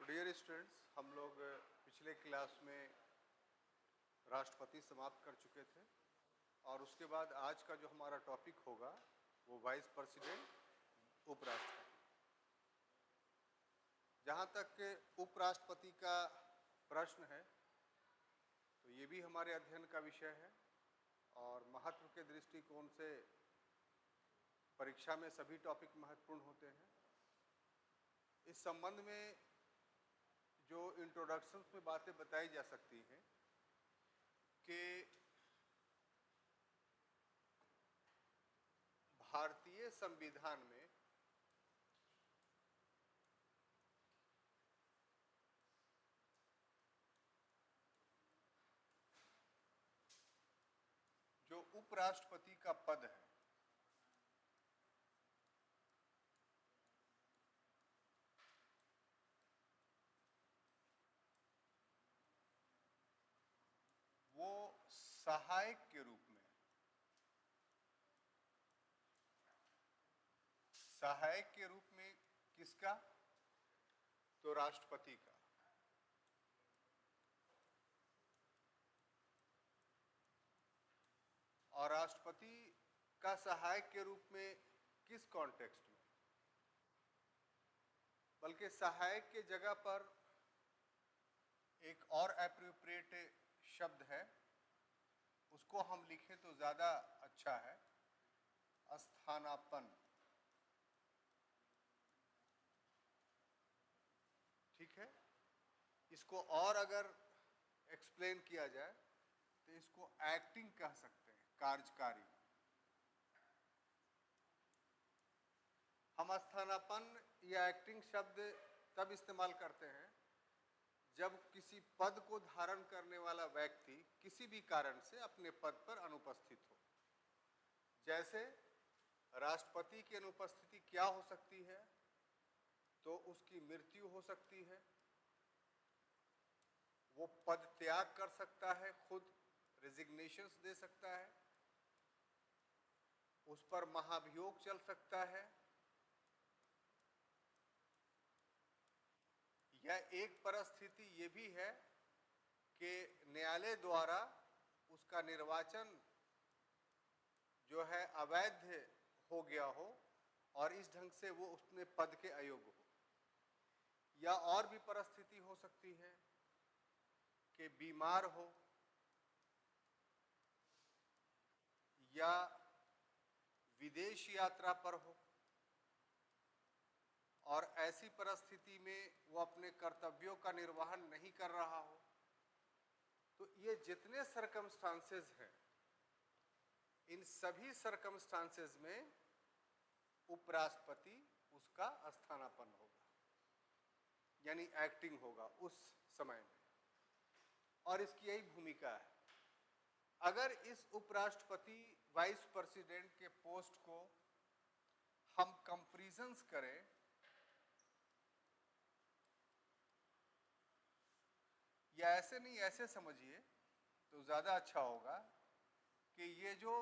Dear students, हम लोग पिछले क्लास में राष्ट्रपति समाप्त कर चुके थे और उसके बाद आज का जो हमारा टॉपिक होगा वो वाइस प्रेसिडेंट उपराष्ट्रपति। जहाँ तक उपराष्ट्रपति का प्रश्न है तो ये भी हमारे अध्ययन का विषय है और महत्व के दृष्टिकोण से परीक्षा में सभी टॉपिक महत्वपूर्ण होते हैं। इस संबंध में जो इंट्रोडक्शन में बातें बताई जा सकती हैं कि भारतीय संविधान में जो उपराष्ट्रपति का पद है वो सहायक के रूप में किसका? तो राष्ट्रपति का। और राष्ट्रपति का सहायक के रूप में किस कॉन्टेक्स्ट में? बल्कि सहायक के जगह पर एक और एप्रोप्रिएट शब्द है, उसको हम लिखें तो ज़्यादा अच्छा है, स्थानापन्न। ठीक है, इसको और अगर एक्सप्लेन किया जाए तो इसको एक्टिंग कह सकते हैं, कार्यकारी। हम स्थानापन्न या एक्टिंग शब्द तब इस्तेमाल करते हैं जब किसी पद को धारण करने वाला व्यक्ति किसी भी कारण से अपने पद पर अनुपस्थित हो। जैसे राष्ट्रपति की अनुपस्थिति क्या हो सकती है? तो उसकी मृत्यु हो सकती है, वो पद त्याग कर सकता है, खुद रेजिग्नेशंस दे सकता है, उस पर महाभियोग चल सकता है, या एक परिस्थिति ये भी है कि न्यायालय द्वारा उसका निर्वाचन जो है अवैध हो गया हो और इस ढंग से वो उसने पद के अयोग्य हो। या और भी परिस्थिति हो सकती है कि बीमार हो या विदेश यात्रा पर हो और ऐसी परिस्थिति में वो अपने कर्तव्यों का निर्वहन नहीं कर रहा हो। तो ये जितने सर्कमस्टांसेस हैं, इन सभी सर्कमस्टांसेस में उपराष्ट्रपति उसका स्थानापन्न होगा, यानी एक्टिंग होगा उस समय में, और इसकी यही भूमिका है। अगर इस उपराष्ट्रपति वाइस प्रेसिडेंट के पोस्ट को हम कंपैरिजंस करें या ऐसे नहीं ऐसे समझिए तो ज़्यादा अच्छा होगा कि ये जो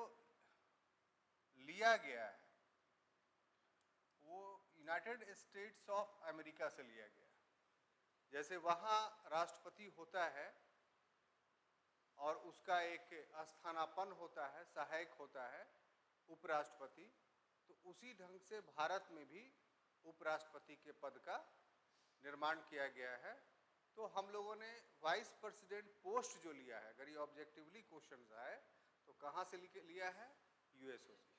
लिया गया है वो यूनाइटेड स्टेट्स ऑफ अमेरिका से लिया गया है। जैसे वहाँ राष्ट्रपति होता है और उसका एक स्थानापन्न होता है, सहायक होता है उपराष्ट्रपति, तो उसी ढंग से भारत में भी उपराष्ट्रपति के पद का निर्माण किया गया है। तो हम लोगों ने वाइस प्रेसिडेंट पोस्ट जो लिया है, अगर ये ऑब्जेक्टिवली क्वेश्चन आए तो कहाँ से लिया है? यूएसओ से।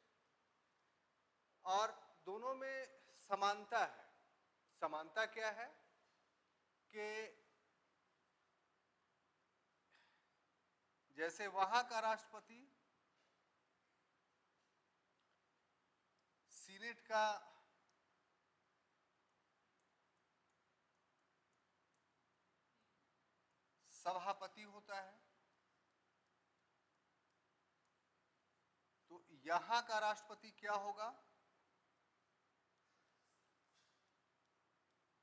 और दोनों में समानता है। समानता क्या है कि जैसे वहां का राष्ट्रपति सीनेट का सभापति होता है, तो यहां का राष्ट्रपति क्या होगा?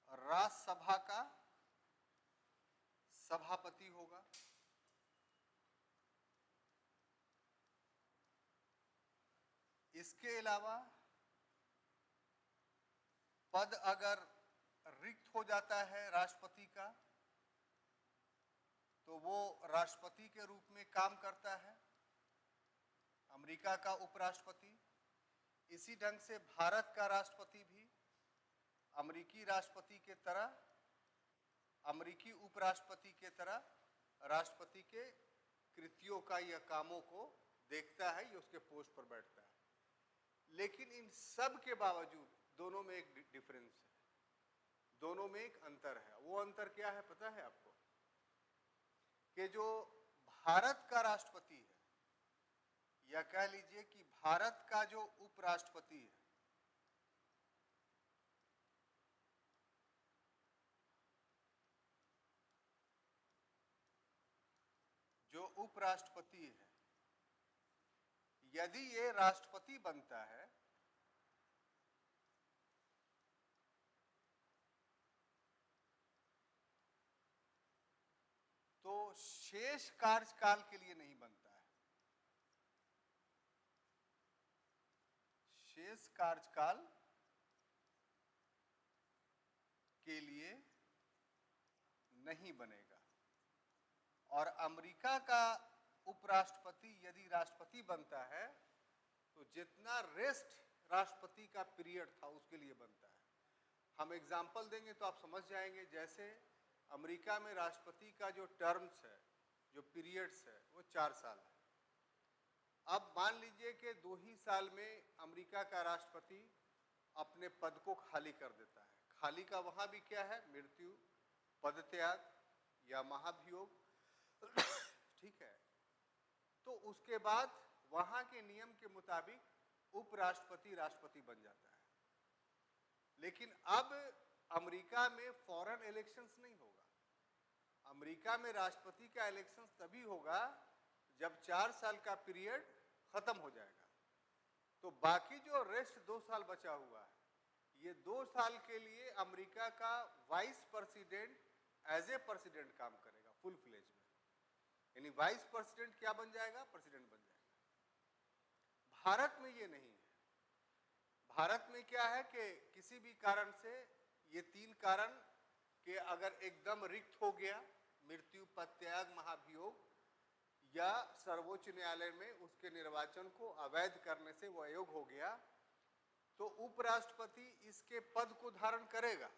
राज्यसभा का सभापति होगा। इसके अलावा पद अगर रिक्त हो जाता है राष्ट्रपति का, तो वो राष्ट्रपति के रूप में काम करता है, अमेरिका का उपराष्ट्रपति। इसी ढंग से भारत का राष्ट्रपति भी अमेरिकी राष्ट्रपति के तरह, अमेरिकी उपराष्ट्रपति के तरह राष्ट्रपति के कृतियों का या कामों को देखता है, ये उसके पोस्ट पर बैठता है। लेकिन इन सब के बावजूद दोनों में एक डिफरेंस है, दोनों में एक अंतर है। वो अंतर क्या है पता है आपको? कि जो भारत का राष्ट्रपति है, या कह लीजिए कि भारत का जो उपराष्ट्रपति है, जो उपराष्ट्रपति है, यदि ये राष्ट्रपति बनता है तो शेष कार्यकाल के लिए नहीं बनता है, शेष कार्यकाल के लिए नहीं बनेगा। और अमेरिका का उपराष्ट्रपति यदि राष्ट्रपति बनता है तो जितना रेस्ट राष्ट्रपति का पीरियड था उसके लिए बनता है। हम एग्जाम्पल देंगे तो आप समझ जाएंगे। जैसे अमेरिका में राष्ट्रपति का जो टर्म्स है, जो पीरियड्स है, वो 4 साल है। अब मान लीजिए कि 2 ही साल में अमेरिका का राष्ट्रपति अपने पद को खाली कर देता है। खाली का वहाँ भी क्या है? मृत्यु, पदत्याग या महाभियोग, ठीक है। तो उसके बाद वहाँ के नियम के मुताबिक उपराष्ट्रपति राष्ट्रपति बन जाता है। लेकिन अब अमेरिका में फॉरेन इलेक्शंस नहीं होगा। अमेरिका में राष्ट्रपति का इलेक्शन तभी होगा जब 4 साल का पीरियड खत्म हो जाएगा। तो बाकी जो रेस्ट 2 साल बचा हुआ है, ये 2 साल के लिए अमेरिका का vice president as a president काम करेगा फुल फ्लेज में। यानी वाइस प्रेसिडेंट क्या बन जाएगा? प्रेसिडेंट बन जाएगा। भारत में ये नहीं है। भारत में क्या है कि किसी भी कारण से ये 3 कारण कि अगर एकदम रिक्त हो गया, मृत्यु, पदत्याग, महाभियोग, या सर्वोच्च न्यायालय में उसके निर्वाचन को अवैध करने से वो अयोग्य हो गया, तो उपराष्ट्रपति इसके पद को धारण करेगा,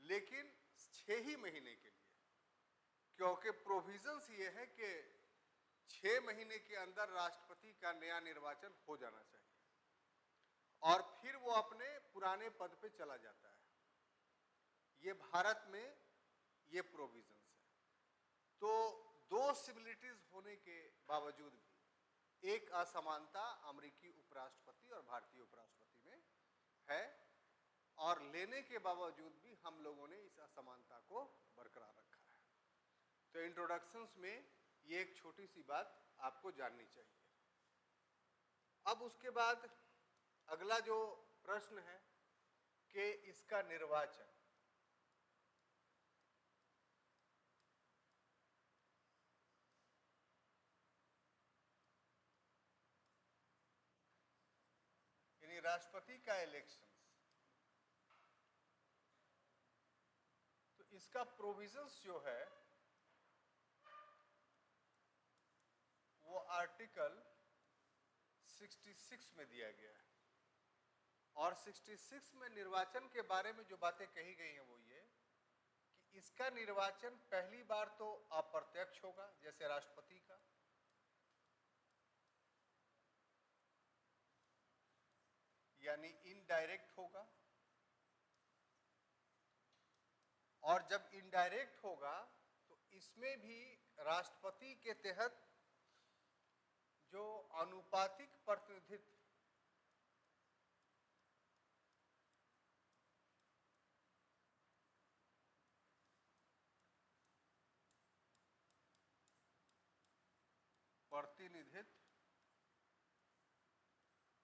लेकिन 6 ही महीने के लिए। क्योंकि प्रोविजंस ये है कि 6 महीने के अंदर राष्ट्रपति का नया निर्वाचन हो जाना चाहिए और फिर वो अपने पुराने पद पे चला जाता है। ये भारत में ये प्रोविजंस है। तो 2 सिमिलरिटीज होने के बावजूद भी एक असमानता अमेरिकी उपराष्ट्रपति और भारतीय उपराष्ट्रपति में है, और लेने के बावजूद भी हम लोगों ने इस असमानता को बरकरार रखा है। तो इंट्रोडक्शंस में ये एक छोटी सी बात आपको जाननी चाहिए। अब उसके बाद अगला जो प्रश्न है कि इसका निर्वाचन, यानी राष्ट्रपति का इलेक्शन, तो इसका प्रोविजंस जो है वो आर्टिकल 66 में दिया गया है। और 66 में निर्वाचन के बारे में जो बातें कही गई हैं वो ये कि इसका निर्वाचन पहली बार तो अप्रत्यक्ष होगा, जैसे राष्ट्रपति का, यानी इनडायरेक्ट होगा। और जब इनडायरेक्ट होगा तो इसमें भी राष्ट्रपति के तहत जो आनुपातिक प्रतिनिधित्व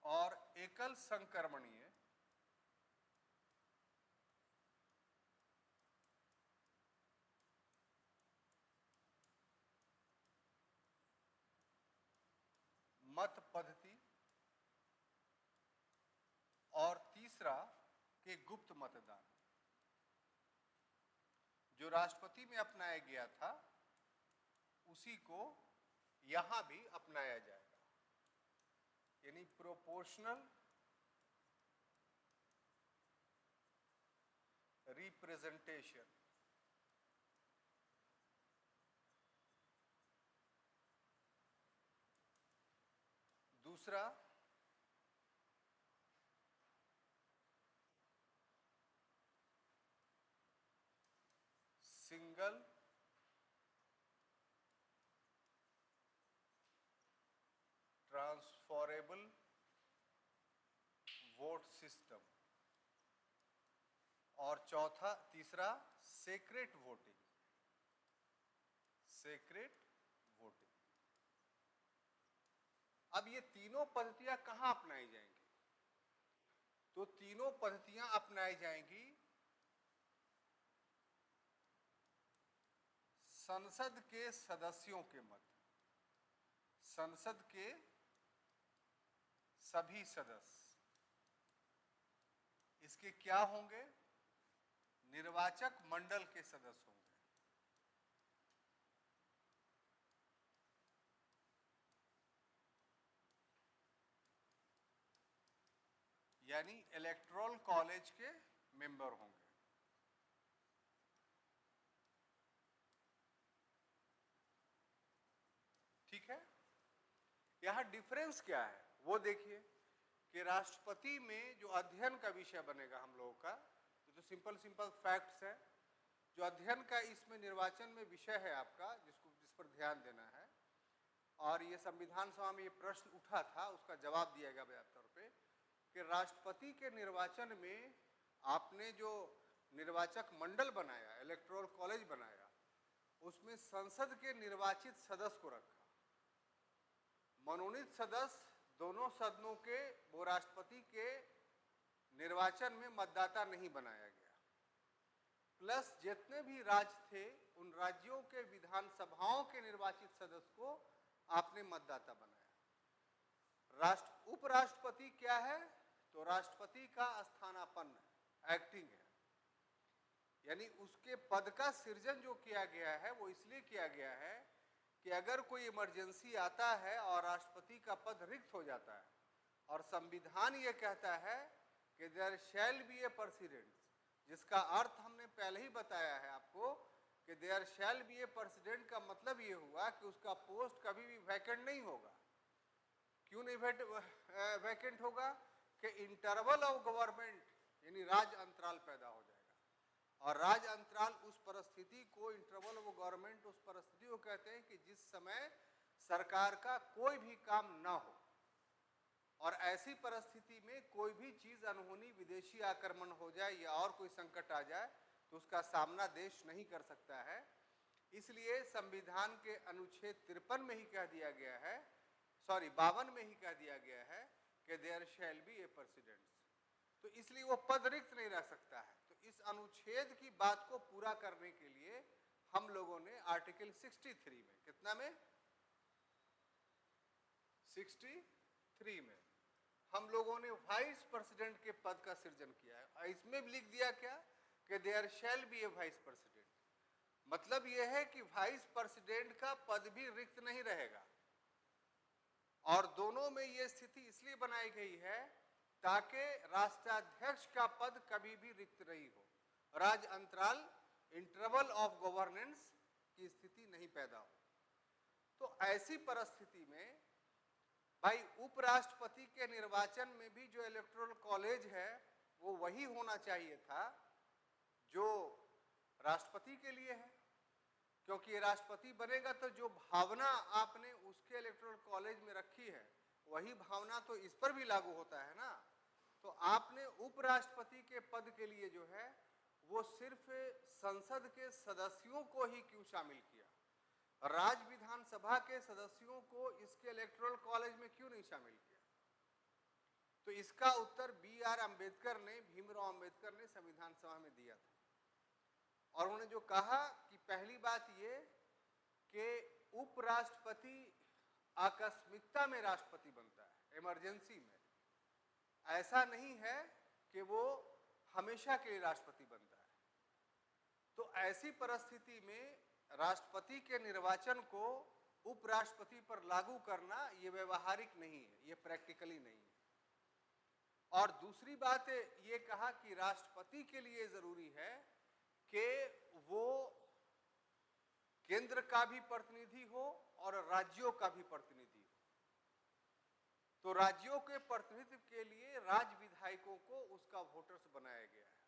और एकल संक्रमणीय मत पद्धति, और तीसरा के गुप्त मतदान। जो राष्ट्रपति में अपनाया गया था उसी को यहां भी अपनाया जाएगा, यानी प्रोपोर्शनल रिप्रेजेंटेशन। दूसरा, सिंगल ट्रांसफरेबल वोट सिस्टम। और तीसरा सेक्रेट वोटिंग। Secret voting. अब ये तीनों पद्धतियां कहां अपनाई जाएंगी? तो तीनों पद्धतियां अपनाई जाएंगी संसद के सदस्यों के मध्य। संसद के सभी सदस्य इसके क्या होंगे? निर्वाचक मंडल के सदस्य होंगे। यानी इलेक्टोरल कॉलेज के मेंबर होंगे। ठीक है, यहां डिफरेंस क्या है वो देखिए कि राष्ट्रपति में जो अध्ययन का विषय बनेगा हम लोगों का, तो सिंपल फैक्ट्स है। जो अध्ययन का इसमें निर्वाचन में विषय है आपका, जिस पर ध्यान देना है, और ये संविधान सभा में ये प्रश्न उठा था, उसका जवाब दिया गया व्यापक तौर पे कि राष्ट्रपति के निर्वाचन में आपने जो निर्वाचक मंडल बनाया, इलेक्टोरल कॉलेज बनाया, उसमें संसद के निर्वाचित सदस्य को रखा। मनोनीत सदस्य दोनों सदनों के वो राष्ट्रपति के निर्वाचन में मतदाता नहीं बनाया गया। प्लस जितने भी राज्य थे उन राज्यों के विधानसभाओं के निर्वाचित सदस्य को आपने मतदाता बनाया। उपराष्ट्रपति क्या है? तो राष्ट्रपति का स्थानापन्न, एक्टिंग है, यानी उसके पद का सृजन जो किया गया है वो इसलिए किया गया है कि अगर कोई इमरजेंसी आता है और राष्ट्रपति का पद रिक्त हो जाता है, और संविधान ये कहता है कि there shall be a president, जिसका अर्थ हमने पहले ही बताया है आपको कि there shall be a president का मतलब ये हुआ कि उसका पोस्ट कभी भी वैकेंट नहीं होगा। क्यों नहीं वैकेंट होगा? कि इंटरवल ऑफ गवर्नमेंट यानी राज अंतराल पैदा हो जाएगा, और राज अंतराल उस परिस्थिति को, इंटरवल ऑफ गवर्नमेंट उस परिस्थिति को कहते हैं कि जिस समय सरकार का कोई भी काम ना हो, और ऐसी परिस्थिति में कोई भी चीज अनहोनी, विदेशी आक्रमण हो जाए या और कोई संकट आ जाए तो उसका सामना देश नहीं कर सकता है। इसलिए संविधान के अनुच्छेद 53 में ही कह दिया गया है, 52 में ही कह दिया गया है कि there shall be a president. तो इसलिए वो पद रिक्त नहीं रह सकता है। तो इस अनुच्छेद की बात को पूरा करने के लिए हम लोगों ने आर्टिकल 63 में, कितना में? 63 में हम लोगों ने वाइस प्रेसिडेंट के पद का सृजन किया है। इसमें भी लिख दिया क्या कि there shall be a vice president. मतलब यह है कि वाइस प्रेसिडेंट का पद भी रिक्त नहीं रहेगा, और दोनों में यह स्थिति इसलिए बनाई गई है ताकि राष्ट्राध्यक्ष का पद कभी भी रिक्त नहीं हो, राज अंतराल, इंटरवल ऑफ गवर्नेंस की स्थिति नहीं पैदा हो। तो ऐसी परिस्थिति में भाई उपराष्ट्रपति के निर्वाचन में भी जो इलेक्टोरल कॉलेज है वो वही होना चाहिए था जो राष्ट्रपति के लिए है, क्योंकि ये राष्ट्रपति बनेगा तो जो भावना आपने उसके इलेक्टोरल कॉलेज में रखी है वही भावना तो इस पर भी लागू होता है ना। तो आपने उपराष्ट्रपति के पद के लिए जो है वो सिर्फ संसद के सदस्यों को ही क्यों शामिल किया, राज्य विधानसभा के सदस्यों को इसके इलेक्टोरल कॉलेज में क्यों नहीं शामिल किया? तो इसका उत्तर B.R. अम्बेडकर ने, भीमराव अम्बेडकर ने संविधान सभा में दिया था, और उन्होंने जो कहा कि पहली बात ये कि उपराष्ट्रपति आकस्मिकता में राष्ट्रपति बनता है, इमरजेंसी में। ऐसा नहीं है कि वो हमेशा के लिए राष्ट्रपति बनता है। तो ऐसी परिस्थिति में राष्ट्रपति के निर्वाचन को उपराष्ट्रपति पर लागू करना ये व्यवहारिक नहीं है, ये प्रैक्टिकली नहीं है। और दूसरी बात ये कहा कि राष्ट्रपति के लिए जरूरी है कि वो केंद्र का भी प्रतिनिधि हो और राज्यों का भी प्रतिनिधि हो। तो राज्यों के प्रतिनिधित्व के लिए राज्य विधायकों को उसका वोटर्स बनाया गया है,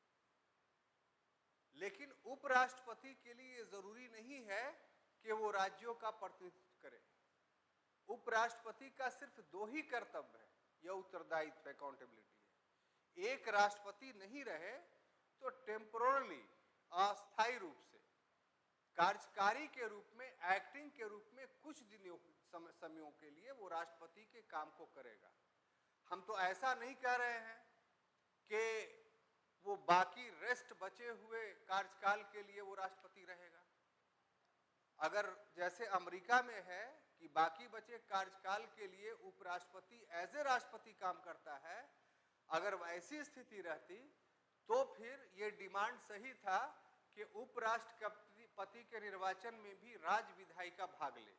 लेकिन उपराष्ट्रपति के लिए जरूरी नहीं है कि वो राज्यों का प्रतिनिधित्व करे। उपराष्ट्रपति का सिर्फ दो ही कर्तव्य है, यह उत्तरदायित्व अकाउंटेबिलिटी है। एक, राष्ट्रपति नहीं रहे तो टेम्पोरली अस्थायी रूप से कार्यकारी के रूप में, एक्टिंग के रूप में कुछ दिनों समयों के लिए वो राष्ट्रपति के काम को करेगा। हम तो ऐसा नहीं कह रहे हैं कि वो बाकी रेस्ट बचे हुए कार्यकाल के लिए वो राष्ट्रपति रहेगा। अगर जैसे अमेरिका में है कि बाकी बचे कार्यकाल के लिए उपराष्ट्रपति एज ए राष्ट्रपति काम करता है, अगर वैसी स्थिति रहती तो फिर ये डिमांड सही था कि उपराष्ट्रपति के निर्वाचन में भी राज्य विधायिका भाग ले।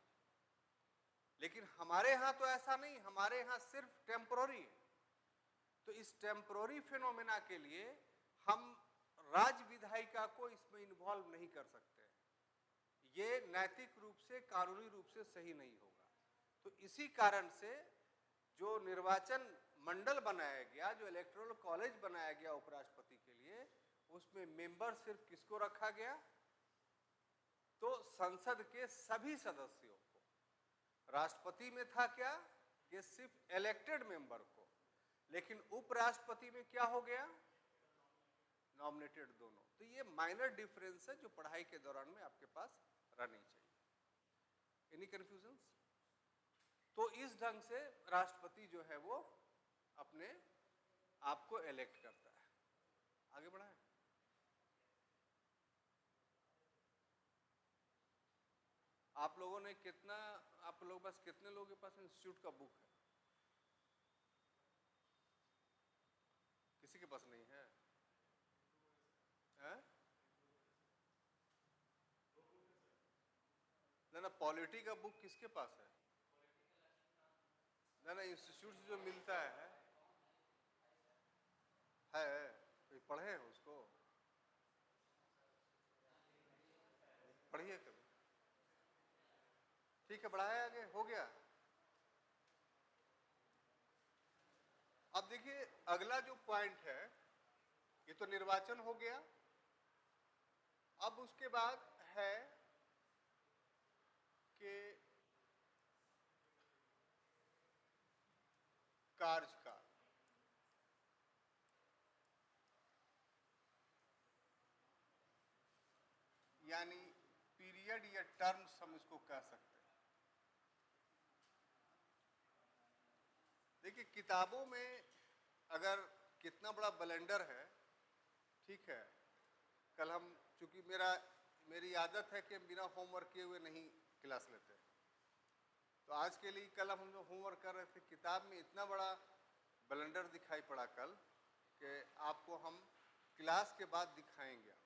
लेकिन हमारे यहाँ तो ऐसा नहीं, हमारे यहाँ सिर्फ टेम्पोररी है। तो इस टेम्पोररी फिनोमेना के लिए हम राज्य विधायिका को इसमें इन्वॉल्व नहीं कर सकते। ये नैतिक रूप से, कानूनी रूप से सही नहीं होगा। तो इसी कारण से जो निर्वाचन मंडल बनाया गया, जो इलेक्टोरल कॉलेज बनाया गया उपराष्ट्रपति के लिए, उसमें मेंबर सिर्फ किसको रखा गया? तो संसद के सभी सदस्यों को। राष्ट्रपति में था क्या? ये सिर्फ इलेक्टेड मेंबर को। लेकिन उपराष्ट्रपति में क्या हो गया? नॉमिनेटेड दोनों। तो ये माइनर डिफरेंस है जो पढ़ाई के दौरान में आपके पास रहनी चाहिए। Any confusions? तो इस ढंग से राष्ट्रपति जो है वो अपने आप को इलेक्ट करता है। आगे बढ़ाएं। आप लोगों ने कितना, आप लोगों के पास कितने लोगों के पास इंस्टीट्यूट का बुक है? किसी के पास नहीं है? हैं? ना ना, पॉलिटी का बुक किसके पास है? ना ना, इंस्टीट्यूट से जो मिलता है कोई पढ़े हैं उसको? पढ़िए कभी। ठीक है, बढ़ाया आगे, हो गया। अब देखिए अगला जो पॉइंट है, ये तो निर्वाचन हो गया। अब उसके बाद है कि कार्यकाल। यानी पीरियड या टर्म्स हम इसको कह सकते हैं। देखिए किताबों में अगर कितना बड़ा ब्लेंडर है, ठीक है, कल हम, चूंकि मेरी आदत है कि हम बिना होमवर्क किए हुए नहीं क्लास लेते, तो आज के लिए कल हम जो होमवर्क कर रहे थे, किताब में इतना बड़ा ब्लेंडर दिखाई पड़ा कल कि आपको हम क्लास के बाद दिखाएंगे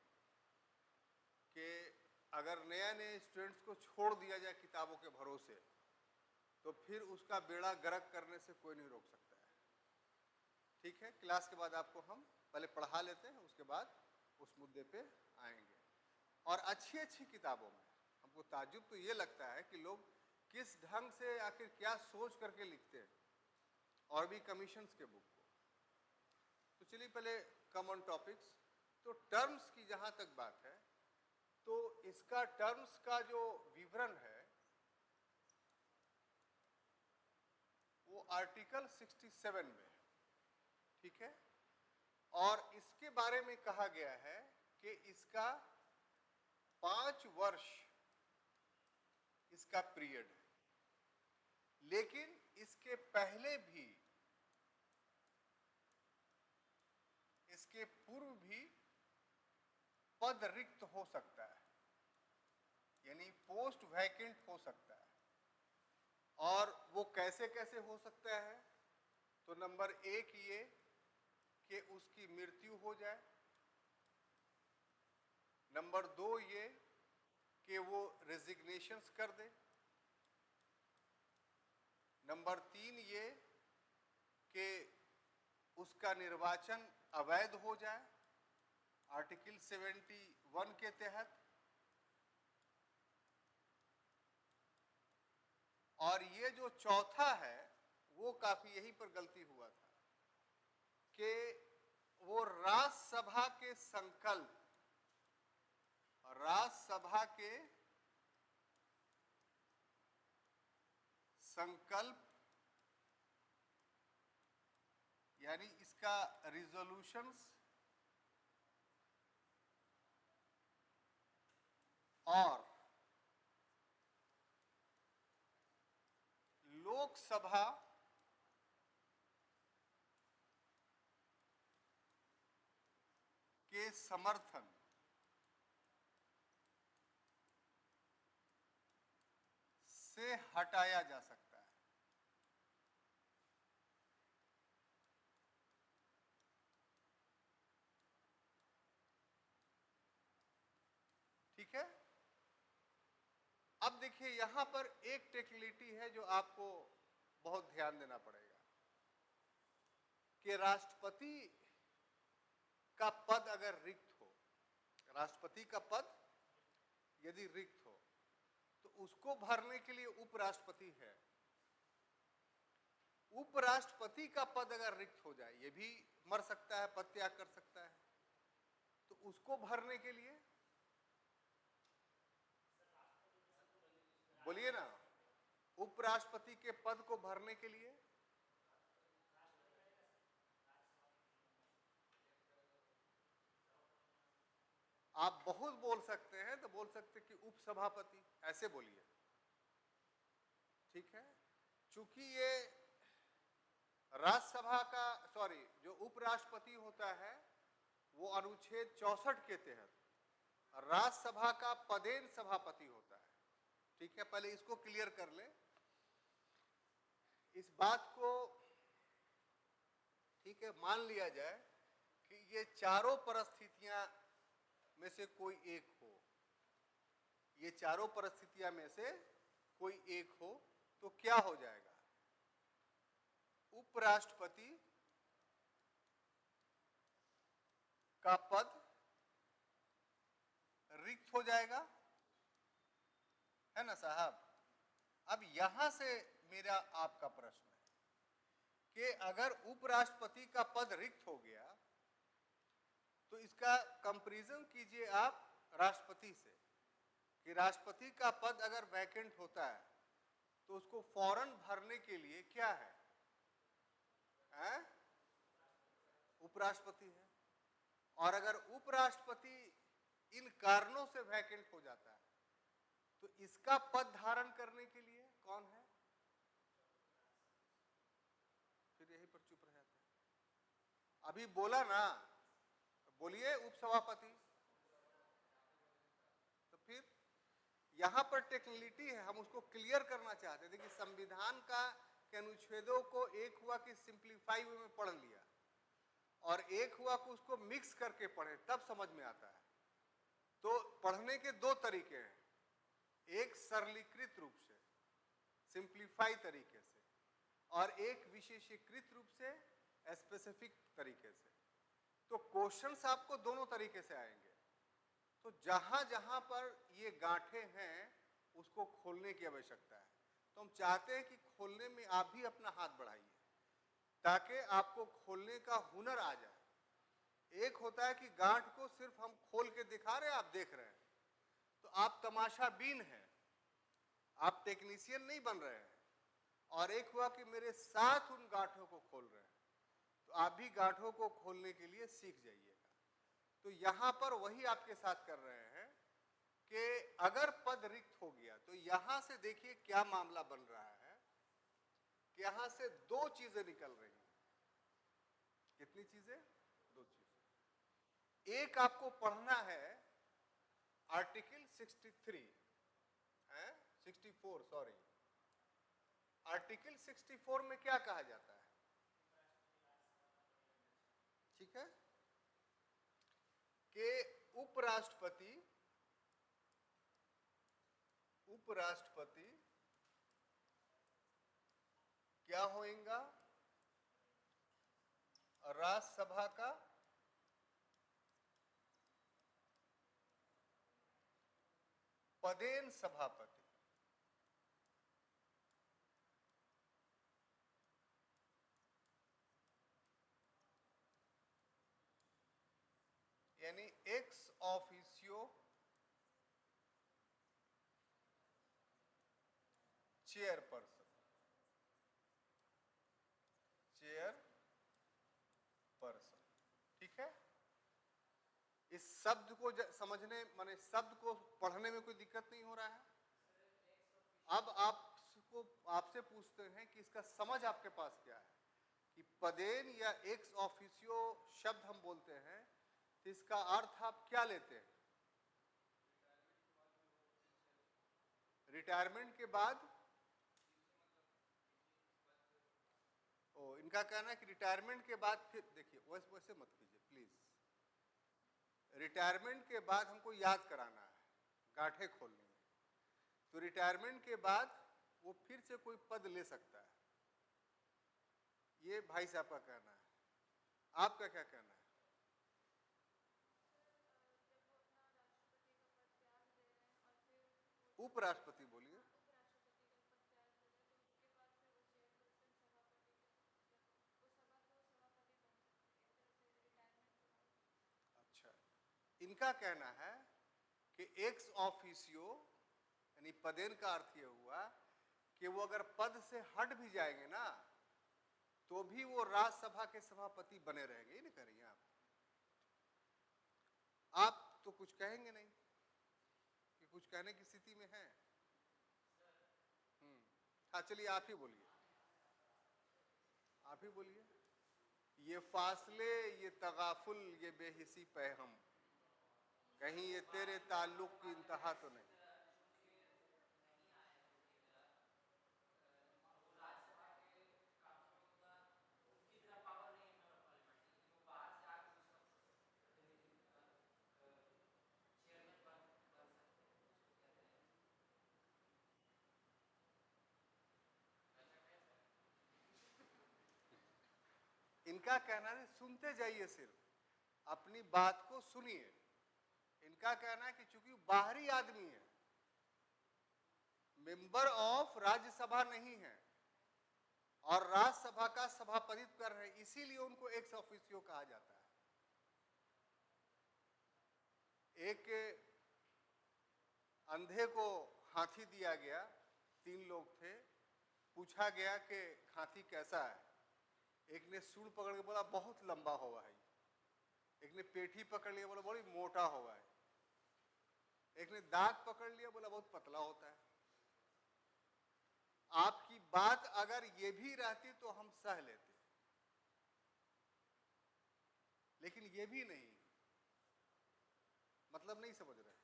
कि अगर नए नए स्टूडेंट्स को छोड़ दिया जाए किताबों के भरोसे, तो फिर उसका बेड़ा गर्क करने से कोई नहीं रोक सकता है। ठीक है, क्लास के बाद आपको हम पहले पढ़ा लेते हैं, उसके बाद उस मुद्दे पे आएंगे। और अच्छी अच्छी किताबों में हमको ताज्जुब तो ये लगता है कि लोग किस ढंग से आखिर क्या सोच करके लिखते हैं, और भी कमीशंस के बुक को। तो चलिए पहले कॉमन टॉपिक्स। तो टर्म्स की जहां तक बात है, तो इसका टर्म्स का जो विवरण है वो आर्टिकल 67 में, ठीक है। और इसके बारे में कहा गया है कि इसका 5 वर्ष इसका पीरियड है, लेकिन इसके पहले भी, इसके पूर्व भी पद रिक्त हो सकता है, यानी पोस्ट वैकेंट हो सकता है। और वो कैसे कैसे हो सकता है? तो नंबर 1 ये कि उसकी मृत्यु हो जाए, नंबर 2 ये कि वो रेजिग्नेशंस कर दे। नंबर 3 ये कि उसका निर्वाचन अवैध हो जाए आर्टिकल 71 के तहत। और ये जो चौथा है वो काफी यहीं पर गलती हुआ था कि वो राज्यसभा के संकल्प यानी इसका रिजोल्यूशंस और लोकसभा के समर्थन से हटाया जा सकता है। ठीक है। अब देखिए यहां पर एक टेक्निकलिटी है जो आपको बहुत ध्यान देना पड़ेगा कि राष्ट्रपति का पद अगर रिक्त हो, राष्ट्रपति का पद यदि रिक्त हो तो उसको भरने के लिए उपराष्ट्रपति है। उपराष्ट्रपति का पद अगर रिक्त हो जाए, ये भी मर सकता है, पद त्याग कर सकता है, तो उसको भरने के लिए बोलिए ना, उपराष्ट्रपति के पद को भरने के लिए आप बहुत बोल सकते हैं, तो बोल सकते कि उपसभापति, ऐसे बोलिए। ठीक है। चूंकि ये राज्यसभा का जो उपराष्ट्रपति होता है वो अनुच्छेद 64 के तहत राज्यसभा का पदेन सभापति होता है। ठीक है, पहले इसको क्लियर कर ले, इस बात को ठीक है मान लिया जाए कि ये चारों परिस्थितियां में से कोई एक हो, ये चारों परिस्थितियां में से कोई एक हो, तो क्या हो जाएगा? उपराष्ट्रपति का पद रिक्त हो जाएगा, है ना साहब? अब यहां से मेरा आपका प्रश्न है कि अगर उपराष्ट्रपति का पद रिक्त हो गया तो इसका कंपैरिजन कीजिए आप राष्ट्रपति से, कि राष्ट्रपति का पद अगर वैकेंट होता है तो उसको फौरन भरने के लिए क्या है? उपराष्ट्रपति है। और अगर उपराष्ट्रपति इन कारणों से वैकेंट हो जाता है तो इसका पद धारण करने के लिए कौन है? फिर यहीं पर चुप रह जाता है। अभी बोला ना, बोलिए उपसभापति। तो फिर यहां पर टेक्निकलिटी है, हम उसको क्लियर करना चाहते थे कि संविधान का के अनुच्छेदों को एक हुआ कि सिंप्लीफाई वे में पढ़ लिया और एक हुआ कि उसको मिक्स करके पढ़े, तब समझ में आता है। तो पढ़ने के दो तरीके हैं, एक सरलीकृत रूप से सिंप्लीफाई तरीके से और एक विशेषीकृत रूप से स्पेसिफिक तरीके से। तो क्वेश्चंस आपको दोनों तरीके से आएंगे। तो जहां जहां पर ये गांठें हैं उसको खोलने की आवश्यकता है। तो हम चाहते हैं कि खोलने में आप भी अपना हाथ बढ़ाइए ताकि आपको खोलने का हुनर आ जाए। एक होता है कि गांठ को सिर्फ हम खोल के दिखा रहे हैं, आप देख रहे हैं, तो आप तमाशाबीन हैं, आप टेक्नीशियन नहीं बन रहे हैं। और एक हुआ कि मेरे साथ उन गांठों को खोल रहे हैं, तो आप भी गांठों को खोलने के लिए सीख जाइएगा। तो यहां पर वही आपके साथ कर रहे हैं कि अगर पद रिक्त हो गया तो यहां से देखिए क्या मामला बन रहा है कि यहां से दो चीजें निकल रही हैं। कितनी चीजें? दो चीजें। एक आपको पढ़ना है आर्टिकल 63 है, 64 सॉरी, आर्टिकल 64 में क्या कहा जाता है? ठीक है, कि उपराष्ट्रपति उपराष्ट्रपति क्या होएगा? राज्यसभा का पदेन सभापति। यानी एक्स ऑफिशियो चेयरपर्सन। ठीक है? इस शब्द को समझने माने शब्द को पढ़ने में कोई दिक्कत नहीं हो रहा है? अब आपसे पूछते हैं कि इसका समझ आपके पास क्या है कि पदेन या एक्स ऑफिशियो शब्द हम बोलते हैं तो इसका अर्थ आप क्या लेते हैं? रिटायरमेंट के बाद? इनका कहना है कि रिटायरमेंट के बाद फिर देखिए वैसे मत कीजिए प्लीज। रिटायरमेंट के बाद हमको याद कराना है, गांठें खोलनी है। तो रिटायरमेंट के बाद वो फिर से कोई पद ले सकता है, ये भाई साहब का कहना है। आपका क्या कहना है? उपराष्ट्रपति बोलिए। अच्छा, इनका कहना है कि एक्स ऑफिशियो यानी पदेन का अर्थ ये हुआ कि वो अगर पद से हट भी जाएंगे ना तो भी वो राज्यसभा के सभापति बने रहेंगे। ये नहीं कह रही हैं आप तो कुछ कहेंगे नहीं कि कुछ कहने की स्थिति में हैं? हाँ चलिए आप ही बोलिए, आप ही बोलिए। ये फासले, ये तगाफुल, ये बेहिसी पैहम, कहीं ये तेरे ताल्लुक की इंतहा तो नहीं? इनका कहना है सुनते जाइए, सिर्फ अपनी बात को सुनिए। इनका कहना है कि चूंकि बाहरी आदमी है, मेंबर ऑफ राज्यसभा नहीं है और राज्यसभा का सभापतित्व कर रहे हैं, इसीलिए उनको एक्स ऑफिशियो कहा जाता है। एक अंधे को हाथी दिया गया, 3 लोग थे, पूछा गया कि हाथी कैसा है? एक ने सूंड पकड़ के बोला बहुत लंबा हुआ है, एक ने पेठी पकड़ लिया बोला बड़ी मोटा हुआ है, एक ने दांत पकड़ लिया बोला बहुत पतला होता है। आपकी बात अगर ये भी रहती तो हम सह लेते, लेकिन ये भी नहीं, मतलब नहीं समझ रहे।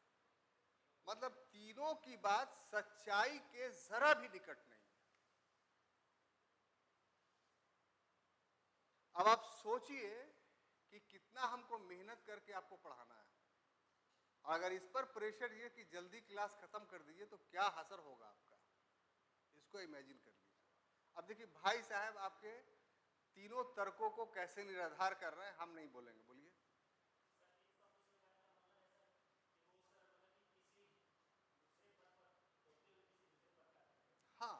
मतलब तीनों की बात सच्चाई के जरा भी निकट नहीं। अब आप सोचिए कि कितना हमको मेहनत करके आपको पढ़ाना है। अगर इस पर प्रेशर ये कि जल्दी क्लास खत्म कर दीजिए तो क्या असर होगा आपका, इसको इमेजिन कर लीजिए। अब देखिए भाई साहब आपके तीनों तर्कों को कैसे निराधार कर रहे हैं, हम नहीं बोलेंगे, बोलिए। हाँ,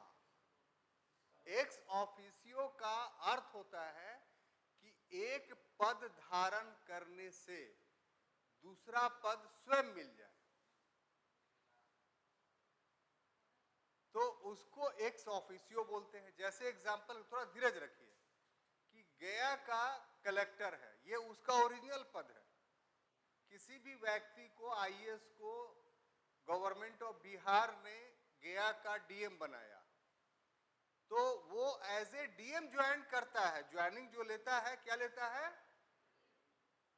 एक्स ऑफिशियो का अर्थ होता है कि एक पद धारण करने से दूसरा पद स्वयं मिल जाए, तो उसको एक्स ऑफिशियो बोलते हैं। जैसे एग्जांपल, थोड़ा धीरज रखिए, कि गया का कलेक्टर है, ये उसका ओरिजिनल पद है। किसी भी व्यक्ति को, आईएएस को गवर्नमेंट ऑफ बिहार ने गया का डीएम बनाया तो वो एज ए डीएम ज्वाइन करता है। ज्वाइनिंग जो लेता है, क्या लेता है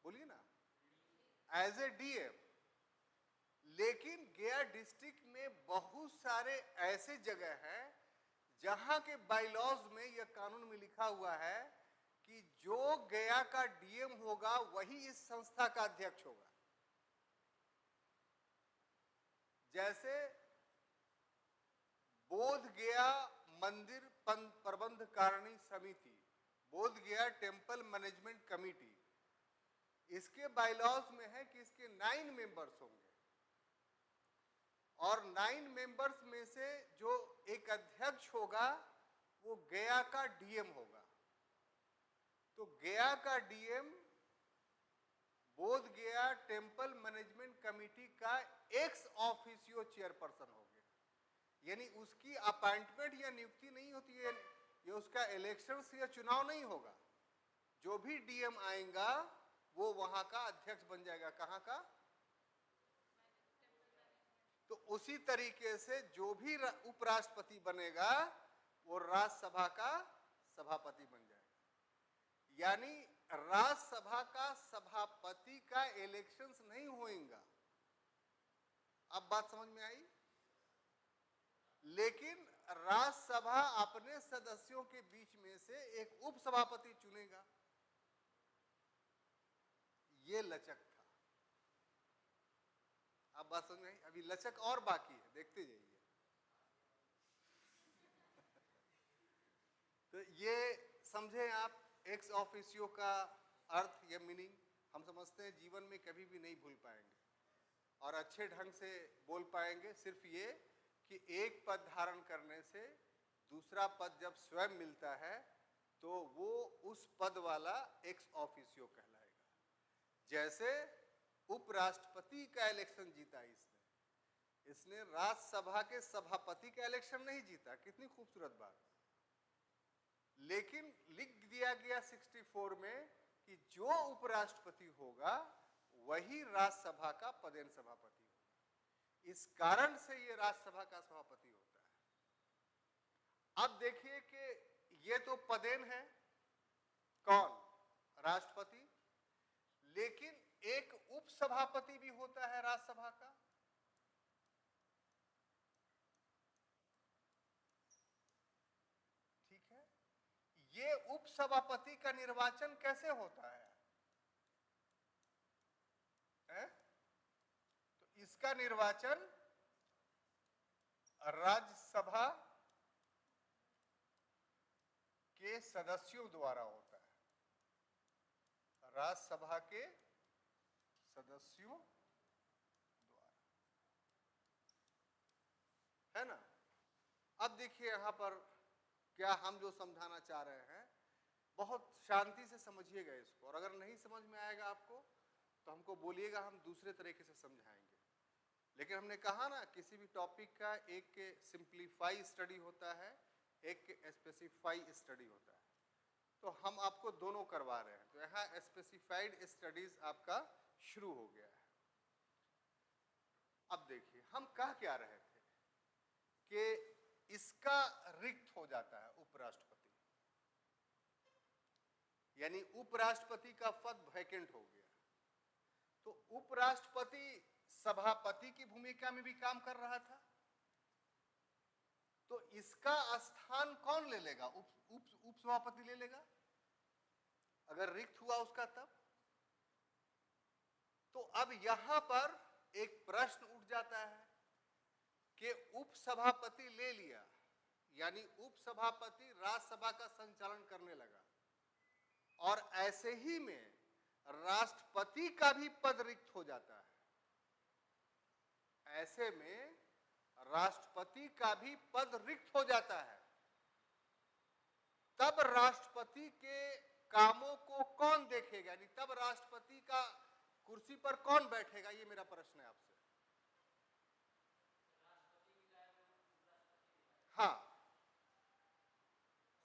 बोलिए ना? As a DM. लेकिन गया डिस्ट्रिक्ट में बहुत सारे ऐसे जगह हैं जहां के बाइलॉज में यह कानून में लिखा हुआ है कि जो गया का डीएम होगा वही इस संस्था का अध्यक्ष होगा। जैसे बोध गया मंदिर प्रबंध कारिणी समिति, बोध गया टेम्पल मैनेजमेंट कमेटी, इसके बायलॉज में है कि इसके 9 मेंबर्स होंगे और 9 मेंबर्स में से जो एक अध्यक्ष होगा वो गया का डीएम होगा। तो गया का डीएम बोध गया टेम्पल मैनेजमेंट कमेटी का एक्स ऑफिशियो चेयरपर्सन हो गया, यानी उसकी अपॉइंटमेंट या नियुक्ति नहीं होती है, ये उसका इलेक्शंस या चुनाव नहीं होगा। जो भी डीएम आएगा वो वहां का अध्यक्ष बन जाएगा। कहां का? तो उसी तरीके से जो भी उपराष्ट्रपति बनेगा वो राज्यसभा का सभापति बन जाएगा। यानी राज्यसभा का सभापति का इलेक्शंस नहीं होएगा। अब बात समझ में आई? लेकिन राज्यसभा अपने सदस्यों के बीच में से एक उपसभापति चुनेगा। ये लचक था। अब बात समझ में आई? अभी लचक और बाकी है, देखते जाइए। तो ये समझे आप एक्स ऑफिशियो का अर्थ या मीनिंग। हम समझते हैं जीवन में कभी भी नहीं भूल पाएंगे और अच्छे ढंग से बोल पाएंगे। सिर्फ ये कि एक पद धारण करने से दूसरा पद जब स्वयं मिलता है तो वो उस पद वाला एक्स ऑफिशियो कहलाएगा। जैसे उपराष्ट्रपति का इलेक्शन जीता इसने राज्यसभा के सभापति का इलेक्शन नहीं जीता। कितनी खूबसूरत बात। लेकिन लिख दिया गया 64 में कि जो उपराष्ट्रपति होगा वही राज्यसभा का पदेन सभापति होगा। इस कारण से ये राज्यसभा का सभापति होता है। अब देखिए कि ये तो पदेन है, कौन? राष्ट्रपति। लेकिन एक उपसभापति भी होता है राज्यसभा का। ठीक है, ये उपसभापति का निर्वाचन कैसे होता है? तो इसका निर्वाचन राज्यसभा के सदस्यों द्वारा होता है। राज्यसभा के सदस्यों द्वारा, है ना? अब देखिए यहां पर क्या हम जो समझाना चाह रहे हैं, बहुत शांति से समझिएगा इसको, और अगर नहीं समझ में आएगा आपको तो हमको बोलिएगा, हम दूसरे तरीके से समझाएंगे। लेकिन हमने कहा ना, किसी भी टॉपिक का एक सिंप्लीफाई स्टडी होता है, एक स्पेसिफाई स्टडी होता है। तो हम आपको दोनों करवा रहे हैं। तो यहाँ स्पेसिफाइड स्टडीज आपका शुरू हो गया है। अब देखिए हम कह क्या रहे थे कि इसका रिक्त हो जाता है उपराष्ट्रपति, यानी उपराष्ट्रपति का पद वैकेंट हो गया। तो उपराष्ट्रपति सभापति की भूमिका में भी काम कर रहा था, तो इसका स्थान कौन ले लेगा? उपसभापति ले लेगा अगर रिक्त हुआ उसका तब। तो अब यहां पर एक प्रश्न उठ जाता है कि उपसभापति ले लिया, यानी उपसभापति राज्यसभा का संचालन करने लगा, और ऐसे ही में राष्ट्रपति का भी पद रिक्त हो जाता है। ऐसे में राष्ट्रपति का भी पद रिक्त हो जाता है। तब राष्ट्रपति के कामों को कौन देखेगा? यानी तब राष्ट्रपति का कुर्सी पर कौन बैठेगा? ये मेरा प्रश्न है आपसे। हाँ,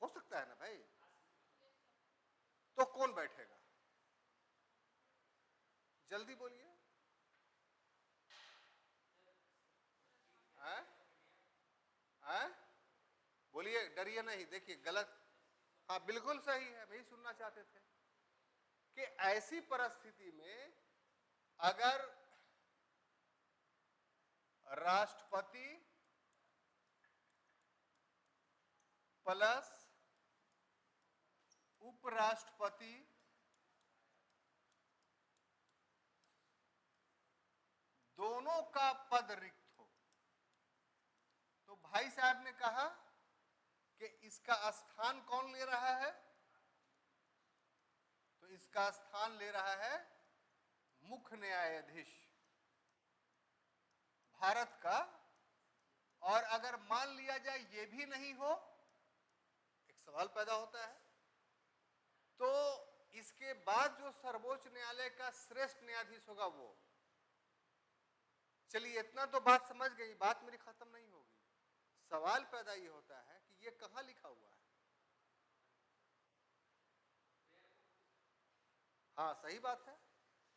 हो सकता है ना भाई। तो कौन बैठेगा? जल्दी बोलिए। बोलिए, डरिए नहीं। देखिए गलत, हाँ बिल्कुल सही है, वही सुनना चाहते थे कि ऐसी परिस्थिति में अगर राष्ट्रपति प्लस उपराष्ट्रपति दोनों का पद रिक्त हो, भाई साहब ने कहा कि इसका स्थान कौन ले रहा है, तो इसका स्थान ले रहा है मुख्य न्यायाधीश भारत का। और अगर मान लिया जाए ये भी नहीं हो, एक सवाल पैदा होता है, तो इसके बाद जो सर्वोच्च न्यायालय का श्रेष्ठ न्यायाधीश होगा वो। चलिए इतना तो बात समझ गई, बात मेरी खत्म नहीं होगी। सवाल पैदा ये होता है कि ये कहां लिखा हुआ है। हाँ सही बात है,